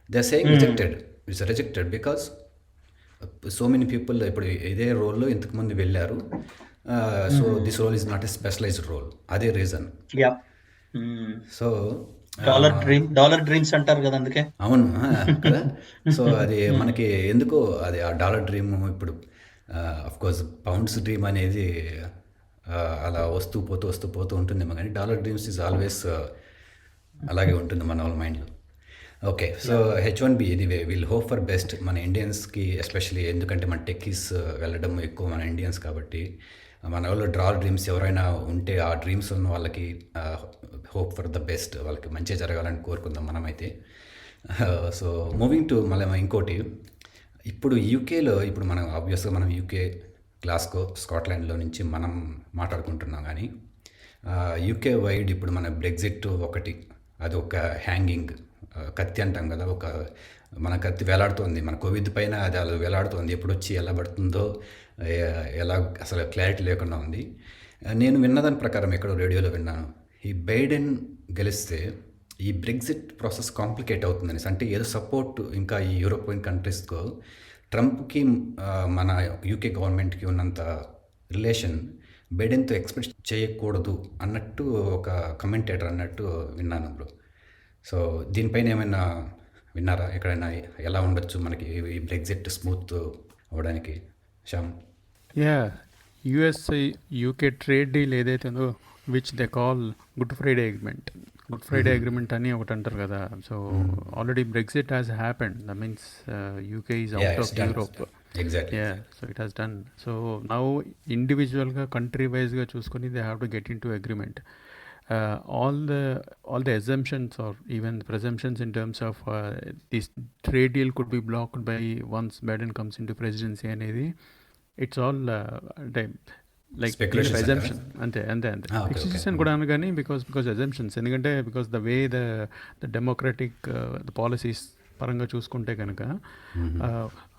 They are saying rejected because so many people ఇప్పుడు ఇదే రోల్లో ఇంతకుముందు వెళ్ళారు. So this role is not a specialized role, అదే రీజన్. సో డాలర్ డ్రీమ్స్ అంటారు కదా, అందుకే. అవును కదా. సో అది మనకి ఎందుకో అది ఆ డాలర్ డ్రీమ్ ఇప్పుడు అఫ్కోర్స్ పౌండ్స్ డ్రీమ్ అనేది అలా వస్తూ పోతూ ఉంటుందేమో, కానీ డాలర్ డ్రీమ్స్ ఈజ్ ఆల్వేస్ అలాగే ఉంటుంది మన వాళ్ళ మైండ్లో. ఓకే, సో H1B ఇది విల్ హోప్ ఫర్ బెస్ట్ మన ఇండియన్స్కి ఎస్పెషలీ, ఎందుకంటే మన టెక్కీస్ వెళ్ళడం ఎక్కువ మన ఇండియన్స్ కాబట్టి. మన వాళ్ళు డ్రాల్ డ్రీమ్స్ ఎవరైనా ఉంటే ఆ డ్రీమ్స్ ఉన్న వాళ్ళకి హోప్ ఫర్ ద బెస్ట్, వాళ్ళకి మంచిగా జరగాలని కోరుకుందాం మనమైతే. సో మూవింగ్ టు మళ్ళీ ఇంకోటి, ఇప్పుడు యూకేలో ఇప్పుడు మనం ఆబ్వియస్గా మనం యూకే, గ్లాస్గో, స్కాట్లాండ్లో నుంచి మనం మాట్లాడుకుంటున్నాం. కానీ యూకే వైడ్ ఇప్పుడు మన బ్రెగ్జిట్ ఒకటి, అది ఒక హ్యాంగింగ్ కత్తి అంటాం కదా, ఒక మన కత్తి వేలాడుతోంది మన కోవిడ్ పైన, అది అలా వేలాడుతోంది. ఎప్పుడు వచ్చి ఎలా పడుతుందో ఎలా అసలు క్లారిటీ లేకుండా ఉంది. నేను విన్నదాని ప్రకారం ఎక్కడో రేడియోలో విన్నాను, ఈ బైడెన్ గెలిస్తే ఈ బ్రెగ్జిట్ ప్రాసెస్ కాంప్లికేట్ అవుతుందని. అంటే ఏదో సపోర్ట్ ఇంకా ఈ యూరోపియన్ కంట్రీస్తో ట్రంప్కి మన యూకే గవర్నమెంట్కి ఉన్నంత రిలేషన్ బైడెన్తో ఎక్స్పెక్ట్ చేయకూడదు అన్నట్టు ఒక కమెంటేటర్ అన్నట్టు విన్నాను బ్రో. సో దీనిపైన ఏమైనా విన్నారా ఎక్కడైనా, ఎలా ఉండొచ్చు మనకి ఈ బ్రెగ్జిట్ స్మూత్ అవ్వడానికి? శ్యామ్. యా, యుఎస్ఐ యూకే ట్రేడ్ డీల్ ఏదైతే ఉందో which they call Good Friday agreement అని ఒకటి అంటారు కదా. So already Brexit has happened, that means UK is out of Europe. Exactly. Yeah, so it has done. So now individualగా country వైజ్గా చూసుకొని they have to get in to agreement. All the assumptions or even the presumptions in terms of this trade deal could be blocked by once Biden comes into presidency అనేది it's all like Speculations assumption అంతే fixation కూడా అనగాని because assumptions, ఎందుకంటే because the way the democratic the policies పరంగా చూసుకుంటే కనుక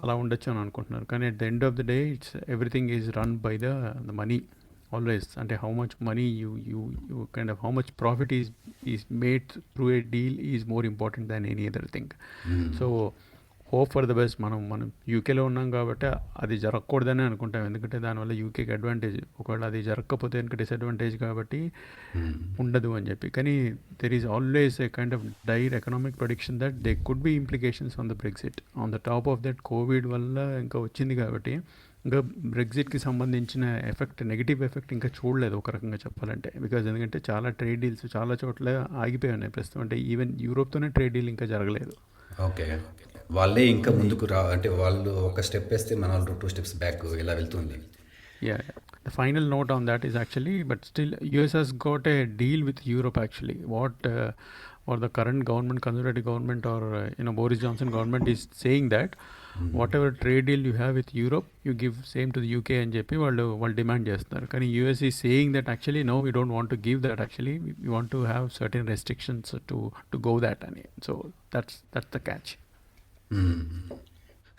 అలా ఉండొచ్చు అని అనుకుంటున్నారు. కానీ at the end of the day it's everything is run by the money always. అంటే how much money you kind of how much profit is made through a deal is more important than any other thing. So hope for the best. మనం యూకేలో ఉన్నాం కాబట్టి అది జరగకూడదని అనుకుంటాం, ఎందుకంటే దానివల్ల యూకేకి అడ్వాంటేజ్. ఒకవేళ అది జరగకపోతే కనుక డిసడ్వాంటేజ్ కాబట్టి ఉండదు అని చెప్పి. కానీ there is always a kind of dire economic prediction that they could be implications on the Brexit. On the top of that Covid వల్ల ఇంకా వచ్చింది కాబట్టి ఇంకా బ్రెగ్జిట్కి సంబంధించిన ఎఫెక్ట్, నెగిటివ్ ఎఫెక్ట్ ఇంకా చూడలేదు ఒక రకంగా చెప్పాలంటే. బికాజ్ ఎందుకంటే చాలా ట్రేడ్ డీల్స్ చాలా చోట్ల ఆగిపోయి ఉన్నాయి ప్రస్తుతం. అంటే ఈవెన్ యూరోప్తోనే ట్రేడ్ డీల్ ఇంకా జరగలేదు. ఓకే, వాళ్ళే ఇంకా ముందుకు అంటే వాళ్ళు ఒక స్టెప్ వేస్తే మన వాళ్ళు 2 steps బ్యాక్ ఇలా వెళ్తుంది. Yeah. The final note on that is actually, but still, US has got a deal with Europe actually. What the current government, conservative government, or Boris Johnson government is saying that whatever trade deal you have with Europe, you give same to the UK and JP. వాళ్ళు demand చేస్తున్నారు. కానీ US is saying that actually no, we don't want to give that. Actually, we want to have certain restrictions to go that. So that's the catch.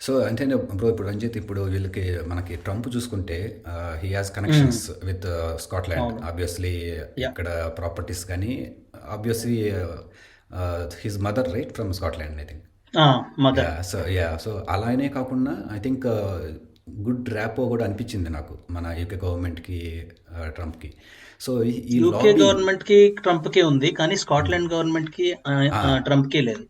So అంటే bro, ఇప్పుడు రంజిత్, ఇప్పుడు వీళ్ళకి మనకి Trump చూసుకుంటే he has connections with Scotland. Obviously ఇక్కడ properties కానీ, obviously his mother right from Scotland I think. So అలానే కాకుండా ఐ థింక్ గుడ్ ర్యాపో కూడా అనిపించింది నాకు మన యూకే గవర్నమెంట్కి ట్రంప్కి. సో ఈ యూకే గవర్నమెంట్ కి ట్రంప్ కి ఉంది, కానీ స్కాట్లాండ్ గవర్నమెంట్ కి ట్రంప్ కి లేదు.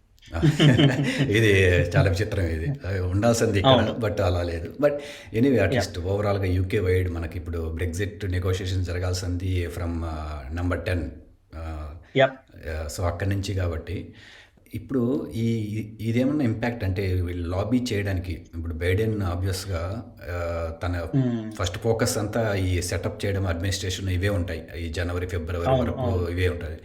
ఇది చాలా విచిత్రం, ఇది ఉండాల్సింది ఇక్కడ, బట్ అలా లేదు. బట్ ఎనీవే, అట్లీస్ట్ ఓవరాల్గా యూకే వైడ్ మనకి ఇప్పుడు బ్రెగ్జిట్ నెగోషియేషన్ జరగాల్సింది ఫ్రమ్ నెంబర్ 10. సో అక్కడి నుంచి కాబట్టి ఇప్పుడు ఇదేమన్నా ఇంపాక్ట్ అంటే వీళ్ళు లాబీ చేయడానికి, ఇప్పుడు బైడెన్ ఆబ్వియస్గా తన ఫస్ట్ ఫోకస్ అంతా ఈ సెటప్ చేయడం, అడ్మినిస్ట్రేషన్ ఇవే ఉంటాయి, ఈ జనవరి ఫిబ్రవరి వరకు ఇవే ఉంటుంది.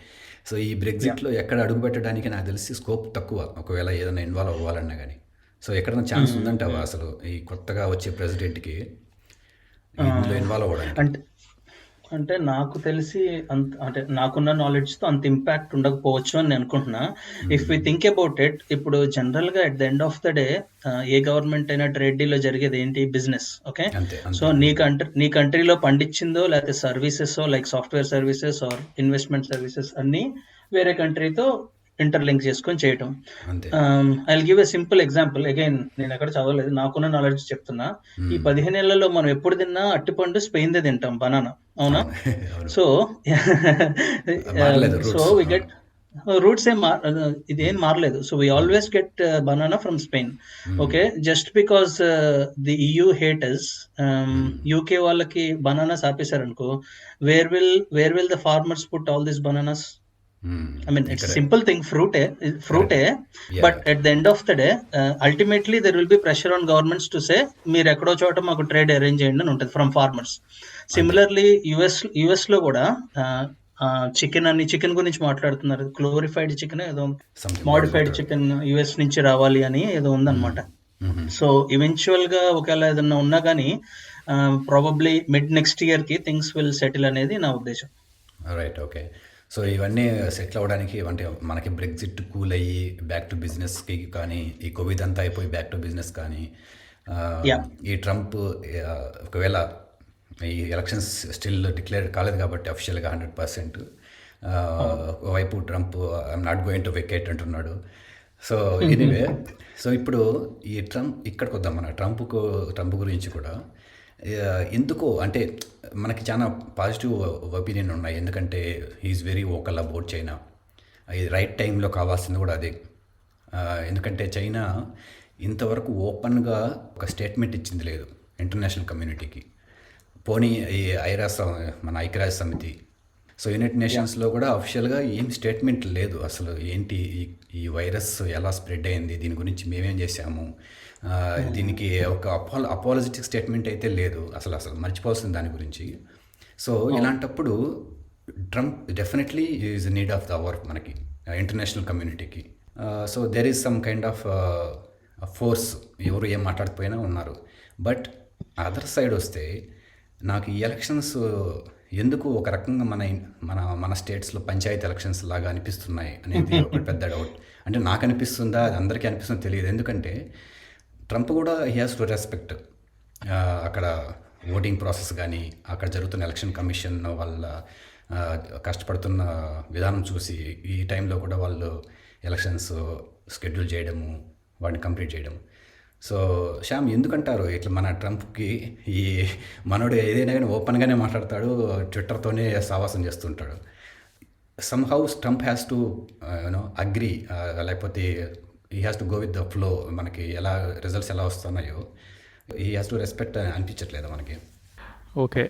సో ఈ బ్రెగ్జిట్లో ఎక్కడ అడుగు పెట్టడానికి నాకు తెలిసి స్కోప్ తక్కువ, ఒకవేళ ఏదైనా ఇన్వాల్వ్ అవ్వాలన్నా కానీ. సో ఎక్కడైనా ఛాన్స్ ఉందంటావా అసలు ఈ కొత్తగా వచ్చే ప్రెసిడెంట్కి ఇందులో ఇన్వాల్వ్ అవ్వడానికి? అంటే నాకు తెలిసి అంటే నాకున్న నాలెడ్జ్తో అంత ఇంపాక్ట్ ఉండకపోవచ్చు అని నేను అనుకుంటున్నా. If we think about it, ఇప్పుడు జనరల్గా at the end of the day a government అయినా ట్రేడ్ డీల్లో జరిగేది ఏంటి? బిజినెస్. ఓకే, సో నీ కంట్రీలో పండించిందో లేకపోతే services like software services or investment services అన్ని వేరే కంట్రీతో ఇంటర్లింక్ చేసుకొని చేయటం. I will give a simple example. Again నేను ఎక్కడ చదవలేదు, నాకున్న నాలెడ్జ్ చెప్తున్నా. ఈ 15 ఏళ్లలో మనం ఎప్పుడు తిన్నా అట్టిపండు స్పెయిన్ దే తింటాం, బనానా, అవునా? సో వి గెట్ రూట్స్ ఇదేం మారలేదు. So we always get banana from Spain. Okay, just because the EU haters UK వాళ్ళకి బనానాస్ ఆపేశారనుకో, where will the farmers put all this bananas? I mean, it's a simple thing, fruit, but at the end of the day, ultimately there will be pressure on governments to say, మీరు ఎక్కడో చోట మాకు trade arrange చేయండి అని ఉంటుంది from farmers. Similarly US లో కూడా chicken గురించి మాట్లాడుతున్నారు. గ్లోరిఫైడ్ చికెన్ ఏదో, మోడిఫైడ్ చికెన్ యుఎస్ నుంచి రావాలి అని ఏదో ఉందన్నమాట. సో ఈవెన్చువల్ గా ఒకవేళ ఏదన్నా ఉన్నా కానీ ప్రాబబ్లీ మిడ్ నెక్స్ట్ ఇయర్ కి థింగ్స్ విల్ సెటిల్ అనేది నా ఉద్దేశం. Right, okay. సో ఇవన్నీ సెటిల్ అవ్వడానికి, అంటే మనకి బ్రెగ్జిట్ కూల్ అయ్యి బ్యాక్ టు బిజినెస్కి కానీ, ఈ కోవిడ్ అంతా అయిపోయి బ్యాక్ టు బిజినెస్ కానీ, ఈ ట్రంప్ ఒకవేళ ఈ ఎలక్షన్స్ స్టిల్ డిక్లేర్ కాలేదు కాబట్టి అఫిషియల్గా 100%, వైపు Trump I'm not going to vacate అంటున్నాడు. సో ఎనీవే, సో ఇప్పుడు ఈ ట్రంప్ ఇక్కడికి వద్దాం, మన ట్రంప్ గురించి కూడా ఎందుకో అంటే మనకి చాలా పాజిటివ్ ఒపీనియన్ ఉన్నాయి. ఎందుకంటే he is very vocal about China. ఇది రైట్ టైంలో కావాల్సింది కూడా అదే. ఎందుకంటే చైనా ఇంతవరకు ఓపెన్గా ఒక స్టేట్మెంట్ ఇచ్చింది లేదు ఇంటర్నేషనల్ కమ్యూనిటీకి. పోనీ ఈ మన ఐక్యరాజ్య సమితి, సో యునైటెడ్ నేషన్స్లో కూడా అఫిషియల్గా ఏం స్టేట్మెంట్ లేదు అసలు. ఏంటి ఈ వైరస్ ఎలా స్ప్రెడ్ అయింది, దీని గురించి మేమేం చేసాము, దీనికి ఒక అపాలజెటిక్ స్టేట్మెంట్ అయితే లేదు అసలు మర్చిపోవాల్సింది దాని గురించి. సో ఇలాంటప్పుడు Trump definitely is need of the hour మనకి ఇంటర్నేషనల్ కమ్యూనిటీకి. So there is some kind of force, ఎవరు ఏం మాట్లాడకపోయినా ఉన్నారు. బట్ అదర్ సైడ్ వస్తే నాకు ఈ ఎలక్షన్స్ ఎందుకు ఒక రకంగా మన స్టేట్స్లో పంచాయతీ ఎలక్షన్స్ లాగా అనిపిస్తున్నాయి అనేది ఒక పెద్ద డౌట్. అంటే నాకు అనిపిస్తుందా, అది అందరికీ అనిపిస్తుందో తెలియదు. ఎందుకంటే ట్రంప్ కూడా హీ హ్యాస్ టు రెస్పెక్ట్ అక్కడ ఓటింగ్ ప్రాసెస్ కానీ, అక్కడ జరుగుతున్న ఎలక్షన్ కమిషన్ వాళ్ళ కష్టపడుతున్న విధానం చూసి ఈ టైంలో కూడా వాళ్ళు ఎలక్షన్స్ షెడ్యూల్ చేయడము, వాడిని కంప్లీట్ చేయడం. సో శ్యామ్, ఎందుకంటారు ఇట్లా మన ట్రంప్కి ఈ మనోడు ఏదైనా కానీ ఓపెన్గానే మాట్లాడతాడు, ట్విట్టర్తోనే సావాసం చేస్తుంటాడు. somehow Trump has to agree, లేకపోతే he has to go with the flow. మనకి ఎలా రిజల్ట్స్ ఎలా వస్తున్నాయో he has to respect అని అనిపించట్లేదు మనకి. ఓకే,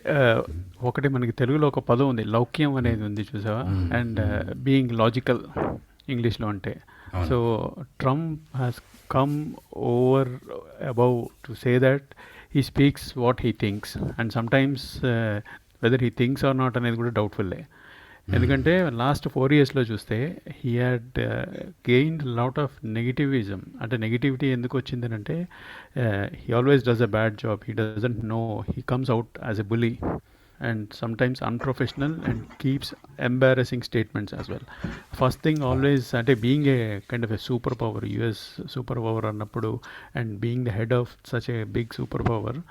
ఒకటి మనకి తెలుగులో ఒక పదం ఉంది, లౌక్యం అనేది ఉంది చూసావా, అండ్ బీయింగ్ లాజికల్ ఇంగ్లీష్లో అంటే. So Trump has come over above to say that he speaks what he thinks, and sometimes whether he thinks or not అనేది కూడా డౌట్ఫుల్లే. ఎందుకంటే లాస్ట్ 4 yearsలో చూస్తే he had gained lot of negativism. అంటే negativity ఎందుకు వచ్చిందని అంటే he always does a bad job, he doesn't know, he comes out as a bully and sometimes unprofessional and keeps embarrassing statements as well. First thing always అంటే being a kind of a super power, US super power అన్నప్పుడు, and being the head of such a big super power,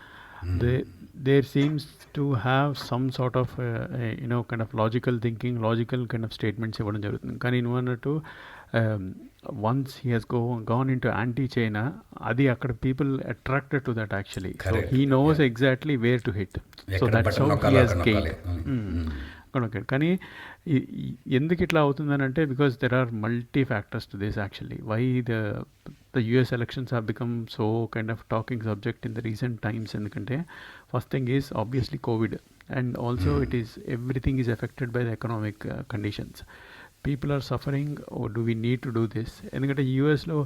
there seems to have some sort of kind of logical thinking, logical kind of statements ఇవ్వడం జరుగుతుంది. కానీ నువ్వు అన్నట్టు once he has gone into anti-China, అది అక్కడ people attracted to that actually. So he knows exactly where to hit. So that's how he has gained. కానీ ఎందుకు ఇట్లా అవుతుందని అంటే because there are multi factors to this actually. Why the US elections have become so kind of talking subject in the recent times. ఎందుకంటే first thing is obviously COVID, and also it is everything is affected by the economic conditions. People are suffering. Or do we need to do this? ఎందుకంటే యూఎస్లో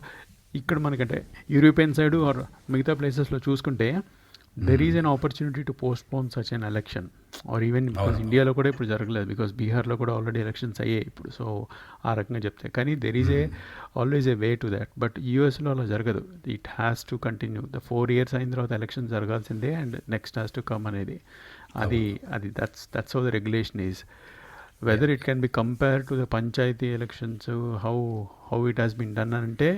ఇక్కడ మనకంటే European side are మిగతా ప్లేసెస్లో చూసుకుంటే there is an opportunity to postpone such an election, or even because ఇండియాలో కూడా ఇప్పుడు జరగలేదు, బికాస్ బీహార్లో కూడా ఆల్రెడీ ఎలక్షన్స్ అయ్యాయి ఇప్పుడు. సో ఆ రకంగా చెప్తే కానీ there is always a way to that. But యూఎస్లో అలా జరగదు, it has to continue. The 4 years అయిన తర్వాత ఎలక్షన్ జరగాల్సిందే, and next has to come అనేది అది that's how the regulation is. Whether it can be compare to the panchayat elections, how it has been done అంటే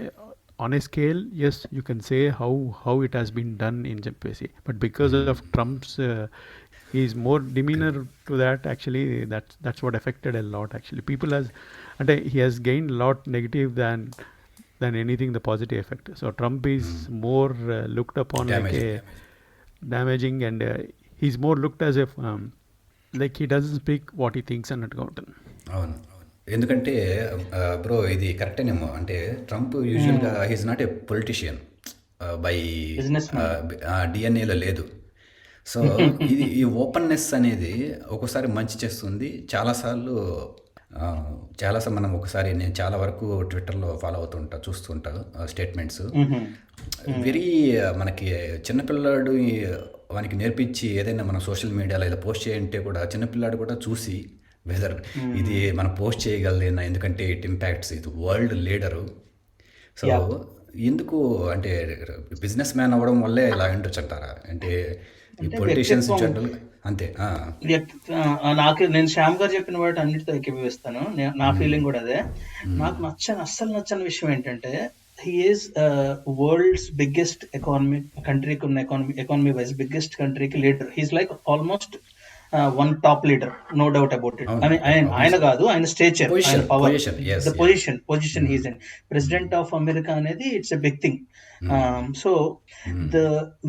on a scale, yes, you can say how it has been done in చెప్పేసి. But because of Trump's his more demeanor to that, actually that's what affected a lot actually. People and he has gained a lot negative than anything the positive effect. So Trump is more looked upon damaging, and he's more looked as if like he doesn't speak what he thinks అన్నట్టుగా ఉంటుంది. అవును, ఎందుకంటే bro ఇది కరెక్టేనేమో. అంటే Trump యూజువల్గా he's not a politician by డిఎన్ఏలో లేదు. సో ఇది ఈ ఓపెన్నెస్ అనేది ఒక్కోసారి మంచి చేస్తుంది, చాలాసార్లు మనం నేను చాలా వరకు ట్విట్టర్లో ఫాలో అవుతుంటా, చూస్తుంటా స్టేట్మెంట్స్ వెరీ మనకి చిన్నపిల్లాడు వానికి నేర్పించి ఏదైనా మనం సోషల్ మీడియాలో ఇలా పోస్ట్ చేయంటే కూడా చిన్నపిల్లాడు కూడా చూసి వెదర్ ఇది మనం పోస్ట్ చేయగలదేనా, ఎందుకంటే ఇట్ ఇంపాక్ట్స్ ఇది వరల్డ్ లీడరు. సో ఎందుకు అంటే బిజినెస్ మ్యాన్ అవ్వడం వల్లే ఇలా ఉండొచ్చు అంటారా? అంటే ఈ పొలిటీషియన్స్ జనరల్ అంతే. నేను శ్యామ్ గారు చెప్పిన వాటి అన్నిటితో ఏకీభవిస్తాను. నా ఫీలింగ్ కూడా అదే. నాకు అస్సలు నచ్చని విషయం ఏంటంటే he is world's biggest economy country కున్న economy wise biggest country కి leader. He's like almost one top leader, no doubt about it. I mean ఆయన కాదు, ఆయన స్టేచర్, ఆయన power, the position he's in. President of America అనేది it's a big thing. So the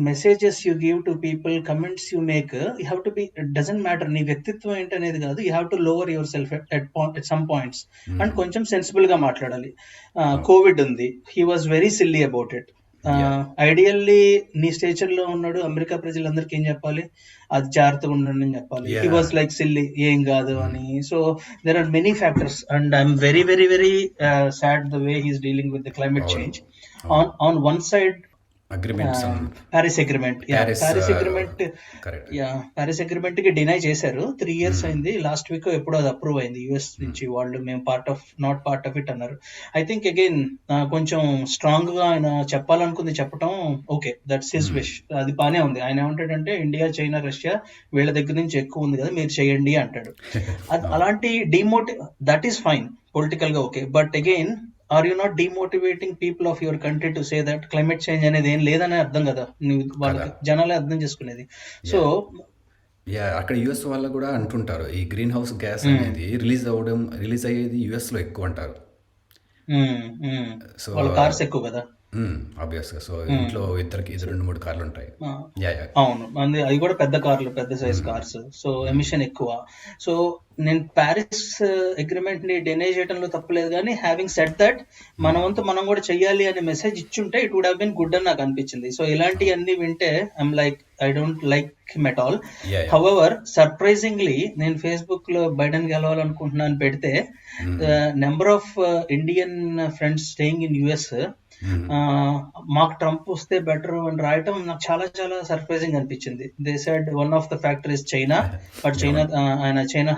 messages you give to people, comments you make, you have to be, it doesn't matter నీ వ్యక్తిత్వం ఏంటనేది కాదు, you have to lower yourself at some points and కొంచెం sensible గా మాట్లాడాలి. Covid ఉంది, he was very silly about it. Ideally నీ stature లో ఉన్నాడు, అమెరికా ప్రజలందరికీ ఏం చెప్పాలి, అది జాగ్రత్తగా ఉండండి అని చెప్పాలి. హీ వాజ్ లైక్ సిల్లీ, ఏం కాదు అని. So there are many factors and I'm very very very sad the way he's dealing with the climate change. On one side Paris agreement కి డినై చేశారు. 3 years అయింది. లాస్ట్ వీక్ ఎప్పుడో అది approve అయింది US నుంచి. వాళ్ళు మేము నాట్ పార్ట్ ఆఫ్ ఇట్ అన్నారు. ఐ థింక్ అగైన్ కొంచెం స్ట్రాంగ్ గా ఆయన చెప్పాలనుకుంది చెప్పడం, ఓకే, దట్స్ హిస్ విష్, అది బానే ఉంది. ఆయన ఏమంటాడంటే ఇండియా, చైనా, రష్యా వీళ్ళ దగ్గర నుంచి ఎక్కువ ఉంది కదా, మీరు చేయండి అంటాడు. అలాంటి దట్ ఈస్ ఫైన్ పొలిటికల్ గా, okay. But again are you not demotivating people of your country to say that climate change అనేది ఏం లేదని అర్థం కదా, వాళ్ళకి జనాలే అర్థం చేసుకునేది. సో అక్కడ యుఎస్ వాళ్ళు కూడా అంటుంటారు ఈ గ్రీన్ హౌస్ గ్యాస్ అనేది రిలీజ్ అయ్యేది యుఎస్ లో ఎక్కువ అంటారు. సో వాళ్ళ కార్స్ ఎక్కువ కదా. ఆబ్వియస్గా. సో ఇంట్లో ఇద్దరికి 2-3 కార్లు ఉంటాయి. ఆ, యా యా. అవును అది కూడా పెద్ద కార్లు, పెద్ద సైజ్ కార్స్, సో ఎమిషన్ ఎక్కువ. సో నేను ప్యారిస్ అగ్రిమెంట్ ని డినై చేయడంలో తప్పలేదు, కానీ హ్యావింగ్ సెట్ దట్ మన వంతు మనం కూడా చెయ్యాలి అనే మెసేజ్ ఇచ్చుంటే it would have been good అని నాకు అనిపించింది. సో ఇలాంటివన్నీ వింటే I'm like I don't like him at all. Yeah yeah. However surprisingly నేను ఫేస్బుక్ లో బైడెన్ గెలవాలనుకుంటున్నాను పెడితే number of Indian friends staying in US మాకు ట్రంప్ వస్తే బెటర్ అని రాయటం నాకు చాలా చాలా సర్ప్రైజింగ్ అనిపించింది. They said one of the factor is China, but China China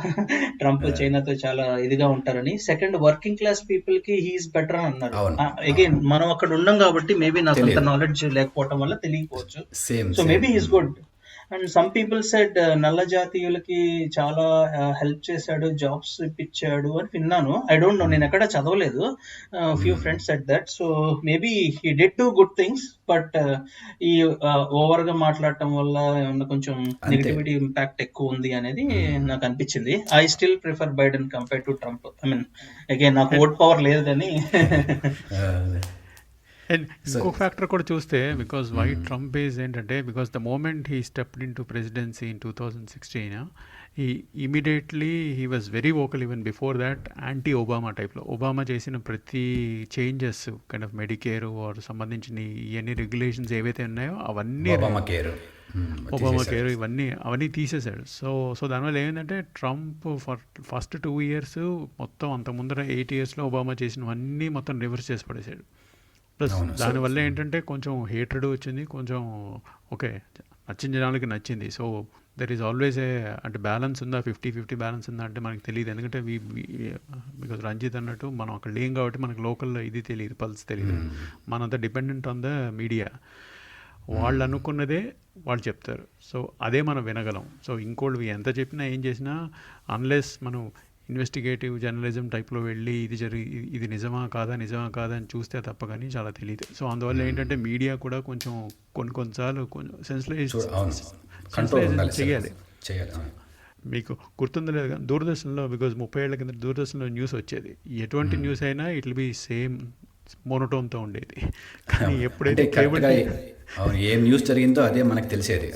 Trump చైనాతో చాలా ఇదిగా ఉంటారని. సెకండ్, వర్కింగ్ క్లాస్ పీపుల్ కి హీఈస్ బెటర్ అని అన్నారు. అవును. అగైన్ మనం అక్కడ ఉన్నాం కాబట్టి మేబీ నాకు అంత తెలియదు. నాలెడ్జ్ లేకపోవటం వల్ల తెలియకపోవచ్చు. Same so maybe he's good. And some people said నల్ల జాతీయులకి చాలా హెల్ప్ చేశాడు, జాబ్స్ ఇప్పించాడు అని విన్నాను. ఐ డోంట్ నో, నేను ఎక్కడ చదవలేదు. Few friends said that. So maybe he did do good things, but ఈ ఓవర్ గా మాట్లాడటం వల్ల ఏమన్నా కొంచెం నెగిటివిటీ ఇంపాక్ట్ ఎక్కువ ఉంది అనేది నాకు అనిపించింది. I still prefer Biden compare to Trump. I mean again నాకు ఓట్ పవర్ లేదు కానీ అండ్ ఇంకో ఫ్యాక్టర్ కూడా చూస్తే, బికాస్ వై ట్రంప్ ఈజ్ ఏంటంటే, because the moment he stepped in to presidency in 2016, ఈ immediately he was very vocal. Even before that anti Obama టైప్లో, Obama చేసిన ప్రతి changes kind of Medicare or సంబంధించిన ఇవన్నీ రెగ్యులేషన్స్ ఏవైతే ఉన్నాయో అవన్నీ ఒబామా కేర్ అవన్నీ తీసేశాడు. సో దానివల్ల ఏంటంటే ట్రంప్ ఫస్ట్ 2 years మొత్తం అంత ముందర 8 yearsలో ఒబామా చేసినవన్నీ మొత్తం రివర్స్ చేసి పడేశాడు. ప్లస్ దానివల్ల ఏంటంటే కొంచెం హేట్రెడ్ వచ్చింది, కొంచెం ఓకే నచ్చిన జనాలకి నచ్చింది. సో దెర్ ఈజ్ ఆల్వేస్ అంటే బ్యాలెన్స్ ఉందా, 50-50 బ్యాలెన్స్ ఉందా అంటే మనకు తెలియదు. ఎందుకంటే బికాజ్ రంజిత్ అన్నట్టు మనం అక్కడ లేం కాబట్టి మనకు లోకల్ ఇది తెలియదు, పల్స్ తెలియదు. మనంతా డిపెండెంట్ ఆన్ ద మీడియా. వాళ్ళు అనుకున్నదే వాళ్ళు చెప్తారు, సో అదే మనం వినగలం. సో ఇంకోళ్ళు ఎంత చెప్పినా ఏం చేసినా అన్లెస్ మనం ఇన్వెస్టిగేటివ్ జర్నలిజం టైప్లో వెళ్ళి ఇది నిజమా కాదా అని చూస్తే తప్ప కానీ చాలా తెలియదు. సో అందువల్ల ఏంటంటే మీడియా కూడా కొంచెం కొన్నిసార్లు కొంచెం సెన్సిటైజ్ చేయాలి. మీకు గుర్తుందో లేదు కానీ దూరదర్శన్లో, బికాజ్ 30 ఏళ్ల కింద దూరదర్శన్లో న్యూస్ వచ్చేది. ఎటువంటి న్యూస్ అయినా ఇట్ విల్ బి సేమ్ మోనోటోన్తో ఉండేది. కానీ ఎప్పుడైతే కేబుల్ ఏం న్యూస్ జరిగిందో అదే మనకు తెలిసేది,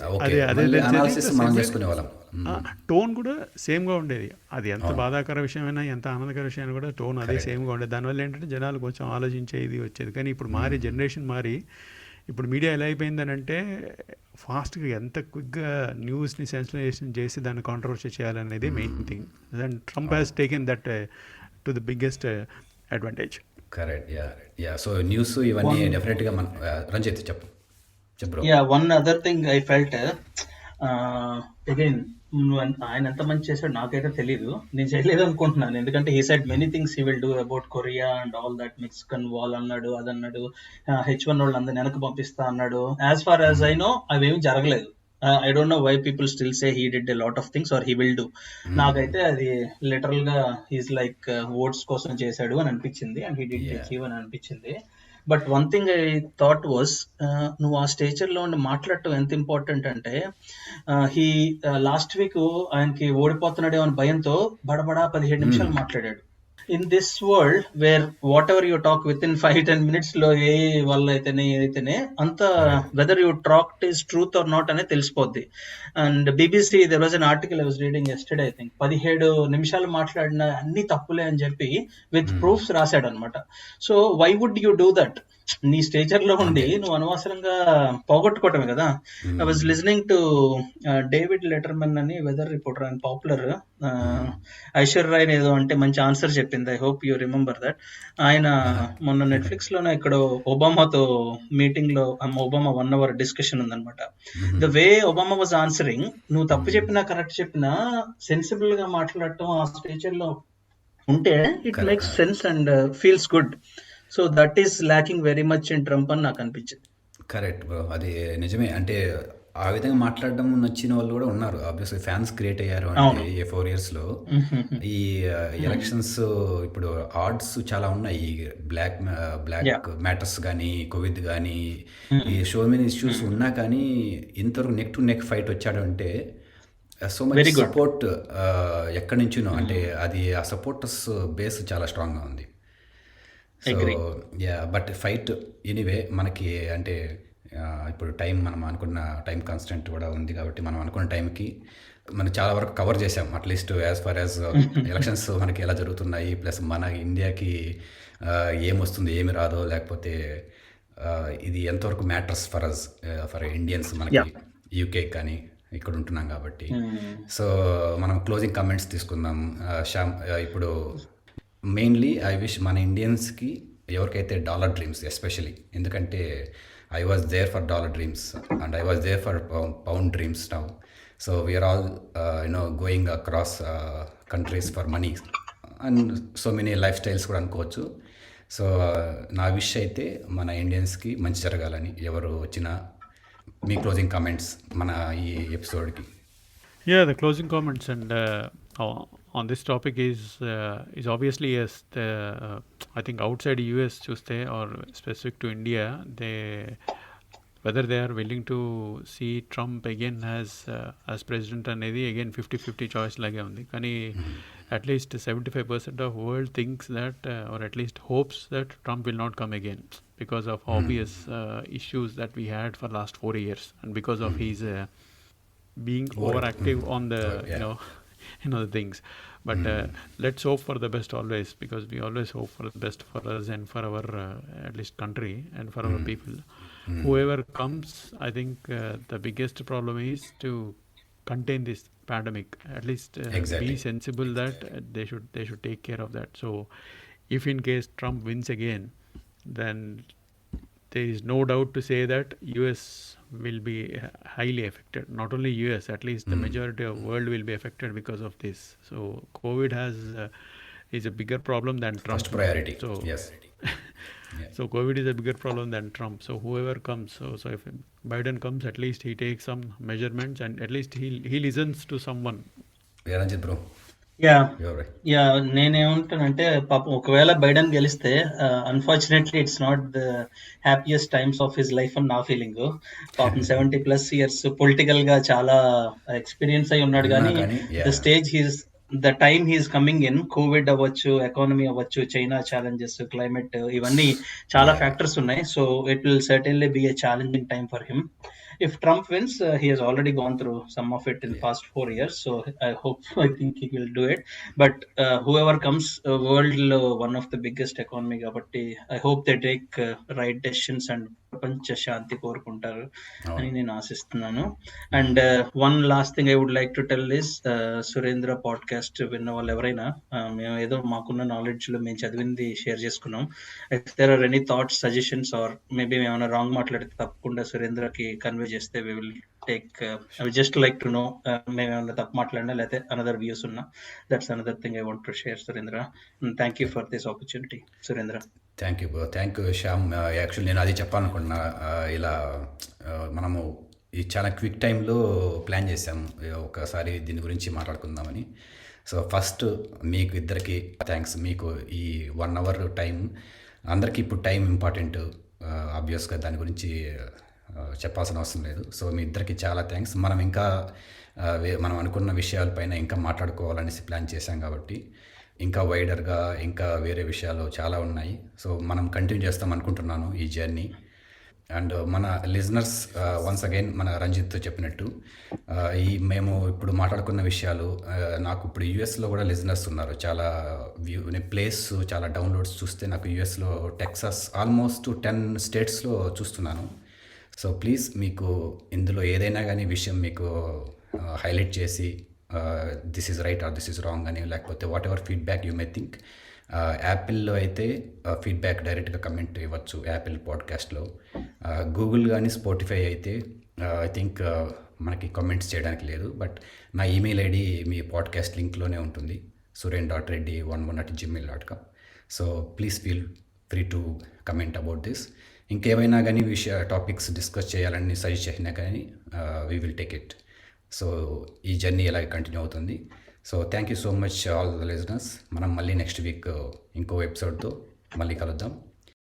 టోన్ కూడా సేమ్గా ఉండేది. అది ఎంత బాధాకర విషయమైనా ఎంత ఆనందకర విషయమైనా కూడా టోన్ అదే సేమ్గా ఉండేది. దానివల్ల ఏంటంటే జనాలు కొంచెం ఆలోచించే ఇది వచ్చేది. కానీ ఇప్పుడు జనరేషన్ మారి ఇప్పుడు మీడియా ఎలా అయిపోయిందని అంటే ఫాస్ట్గా ఎంత క్విక్గా న్యూస్ని సెన్సిటైజేషన్ చేసి దాన్ని కాంట్రవర్సీ చేయాలనేది main thing. And Trump has taken that to the biggest advantage. Correct. Yeah. So news ఇవన్నీ డెఫినెట్గా మన రంజిత్ చెప్పు. Yeah, one other thing I felt, again ఆయన ఎంత మంచి చేశాడు నాకైతే తెలీదు, నేను చేయలేదు అనుకుంటున్నాను. ఎందుకంటే he said many things he will do about Korea and all that, Mexican wall అన్నాడు, అదన్నాడు, H1 వాళ్ళు అందరిని వెనక్కి పంపిస్తా అన్నాడు. As far as I know అవేమి జరగలేదు. I don't know why people still say he did a lot of things or he will do. నాకైతే అది లిటరల్ గా హీస్ లైక్ ఓట్స్ కోసం చేశాడు అని అనిపించింది, అండ్ హీ డిడ్ అచీవ్ అని అనిపించింది. But one thing I thought was, నువ్వు ఆ స్టేచర్ లో ఉండి మాట్లాడటం ఎంత ఇంపార్టెంట్ అంటే, హీ లాస్ట్ వీక్ ఆయనకి ఓడిపోతున్నాడేమో అని భయంతో బడబడా 17 నిమిషాలు మాట్లాడాడు. In this world where what ever you talk with in 5-10 minutes లో ఏ వల్ల అయితేనే అంత whether you talk is truth or not అనేది తెలిసిపోద్ది. And BBC, there was an article I was reading yesterday, I think 17 నిమిషాలు మాట్లాడిన అన్ని తప్పులే అని చెప్పి విత్ ప్రూఫ్స్ రాశాడు అనమాట. So why would you do that? నీ స్టేచర్ లో ఉండి నువ్వు అనవసరంగా పోగొట్టుకోవటమే కదా. I was listening to David Letterman అని weather reporter, and popular, Aishwarya Rai ఏదో అంటే మంచి ఆన్సర్ చెప్పింది. I hope you remember that. ఆయన మొన్న నెట్ఫ్లిక్స్ లోనే ఇక్కడ ఒబామాతో మీటింగ్ లో ఒబామా 1 hour డిస్కషన్ ఉందన్నమాట. The way Obama was answering, నువ్వు తప్పు చెప్పినా కరెక్ట్ చెప్పినా సెన్సిబుల్ గా మాట్లాడటం ఆ స్టేచర్ లో ఉంటే it makes sense and feels good. So that is lacking very much in Trump అని నాకు అనిపించింది. కరెక్ట్ బ్రో, అది నిజమే. అంటే ఆ విధంగా మాట్లాడడం నచ్చిన వాళ్ళు కూడా ఉన్నారు. ఆబ్వియస్లీ ఫ్యాన్స్ క్రియేట్ అయ్యారు అంటే ఈ 4 yearsలో. ఈ ఎలక్షన్స్ ఇప్పుడు ఆర్డ్స్ చాలా ఉన్నాయి. ఈ బ్లాక్ మ్యాటర్స్ కానీ, కోవిడ్ కానీ, ఈ సో మెనీ ఇష్యూస్ ఉన్నా కానీ ఇంతవరకు నెక్ టు నెక్ ఫైట్ వచ్చాడు అంటే సో మచ్ సపోర్ట్ ఎక్కడి నుంచినో, అంటే అది ఆ సపోర్టర్స్ బేస్ చాలా స్ట్రాంగ్గా ఉంది. So agree. Yeah but fight anyway మనకి అంటే ఇప్పుడు టైం మనం అనుకున్న టైం కాన్స్టెంట్ కూడా ఉంది కాబట్టి మనం అనుకున్న టైంకి మనం చాలా వరకు కవర్ చేసాం at least as far as elections మనకి ఎలా జరుగుతున్నాయి ప్లస్ మన ఇండియాకి ఏమొస్తుంది ఏమి రాదో లేకపోతే ఇది ఎంతవరకు matters for us for Indians మనకి Yeah. యూకే కానీ ఇక్కడ ఉంటున్నాం కాబట్టి సో మనం క్లోజింగ్ కామెంట్స్ తీసుకుందాం. శ్యామ్ ఇప్పుడు మెయిన్లీ ఐ విష్ మన ఇండియన్స్కి ఎవరికైతే డాలర్ డ్రీమ్స్ ఎస్పెషలీ, ఎందుకంటే I was there for dollar dreams and I was there for pound dreams now. So we're all going across countries for money and so many life styles కూడా అనుకోవచ్చు. So నా wish అయితే మన ఇండియన్స్కి మంచి జరగాలని. ఎవరు వచ్చినా మీ క్లోజింగ్ కామెంట్స్ మన ఈ ఎపిసోడ్కి. Yeah, the closing comments and on this topic is obviously yes. I think outside US chuste or specific to India, whether they are willing to see Trump again as president anedi again 50-50 choice lage undi. Kani at least 75% of world thinks that or at least hopes that Trump will not come again because of obvious issues that we had for last 4 years and because of his being overactive on the the things. But let's hope for the best always, because we always hope for the best for us and for our at least country and for our people. Whoever comes, I think the biggest problem is to contain this pandemic. At least Exactly. be sensible that they should take care of that. So if in case Trump wins again, then there is no doubt to say that US will be highly affected. Not only US, at least the majority of world will be affected because of this. So COVID is a bigger problem than Trump. First priority. So yes. so COVID is a bigger problem than Trump. So whoever comes, so if Biden comes, at least he takes some measurements and at least he listens to someone. Ranjith bro yeah ఎవరు? Yeah నేనేమంటానంటే పాపం ఒకవేళ Biden గెలిస్తే unfortunately it's not the happiest times of his life అని నా feeling. పాపం 70+ years political గా చాలా ఎక్స్పీరియన్స్ అయి ఉన్నాడు, కానీ the stage the time he's coming in, Covid అవ్వచ్చు, ఎకానమీ అవ్వచ్చు, చైనా ఛాలెంజెస్, క్లైమేట్, ఇవన్నీ చాలా ఫ్యాక్టర్స్ ఉన్నాయి. So it will certainly B a challenging time for him. If Trump wins, he has already gone through some of it in the past 4 years. So I think he will do it. But whoever comes, world one of the biggest economy kabatti, I hope they take right decisions and ప్రపంచ శాంతి కోరుకుంటారు అని నేను ఆశిస్తున్నాను. And one last thing I would like to tell us, Surendra podcast విన్న వాళ్ళు ఎవరైనా, మేము ఏదో మాకున్న నాలెడ్జ్ లో మేము చదివింది షేర్ చేసుకున్నాం. If there are any thoughts, suggestions or maybe ఏమైనా రాంగ్ మాట్లాడితే తప్పకుండా సురేంద్రకి కన్వే చేస్తే we will take. I just like to know మేము ఏమైనా తప్పు మాట్లాడినా లేకపోతే అనదర్ వ్యూస్ ఉన్నా. That's another thing I want to share Surendra. Thank you for this opportunity Surendra. Thank you bro, thank you Shyam. Actually నేను అది చెప్పాలనుకుంటున్నా. ఇలా మనము ఈ చాలా క్విక్ టైంలో ప్లాన్ చేసాం ఒకసారి దీని గురించి మాట్లాడుకుందామని. సో ఫస్ట్ మీకు ఇద్దరికి థ్యాంక్స్. మీకు ఈ 1 hour టైం, అందరికీ ఇప్పుడు టైం ఇంపార్టెంట్, ఆబ్వియస్గా దాని గురించి చెప్పాల్సిన అవసరం లేదు. సో మీ ఇద్దరికి చాలా థ్యాంక్స్. మనం ఇంకా మనం అనుకున్న విషయాలపైన ఇంకా మాట్లాడుకోవాలనేసి ప్లాన్ చేశాం కాబట్టి ఇంకా వైడర్గా ఇంకా వేరే విషయాలు చాలా ఉన్నాయి. సో మనం కంటిన్యూ చేస్తాం అనుకుంటున్నాను ఈ జర్నీ. అండ్ మన లిజనర్స్ వన్స్ అగైన్ మన రంజిత్ చెప్పినట్టు మేము ఇప్పుడు మాట్లాడుకున్న విషయాలు, నాకు ఇప్పుడు యూఎస్లో కూడా లిజనర్స్ ఉన్నారు. చాలా ప్లేస్, చాలా డౌన్లోడ్స్ చూస్తే నాకు యూఎస్లో టెక్సాస్ ఆల్మోస్ట్ 10 స్టేట్స్లో చూస్తున్నాను. సో ప్లీజ్ మీకు ఇందులో ఏదైనా కానీ విషయం మీకు హైలైట్ చేసి this is right or this is wrong అని, లేకపోతే whatever feedback you may think. యాపిల్లో అయితే ఫీడ్బ్యాక్ డైరెక్ట్గా కమెంట్ ఇవ్వచ్చు యాపిల్ పాడ్కాస్ట్లో. గూగుల్ కానీ స్పాటిఫై అయితే ఐ థింక్ మనకి కామెంట్స్ చేయడానికి లేదు. బట్ నా ఈమెయిల్ ఐడి మీ పాడ్కాస్ట్ లింక్లోనే ఉంటుంది, suren.reddy11@gmail.com. So please feel free to comment about this. ఇంకేమైనా కానీ టాపిక్స్ డిస్కస్ చేయాలని సజెస్ట్ చేసినా కానీ we will take it. So ఈ జర్నీ ఇలాగే కంటిన్యూ అవుతుంది. So thank you so much all the listeners. మనం మళ్ళీ నెక్స్ట్ వీక్ ఇంకో ఎపిసోడ్తో మళ్ళీ కలుద్దాం.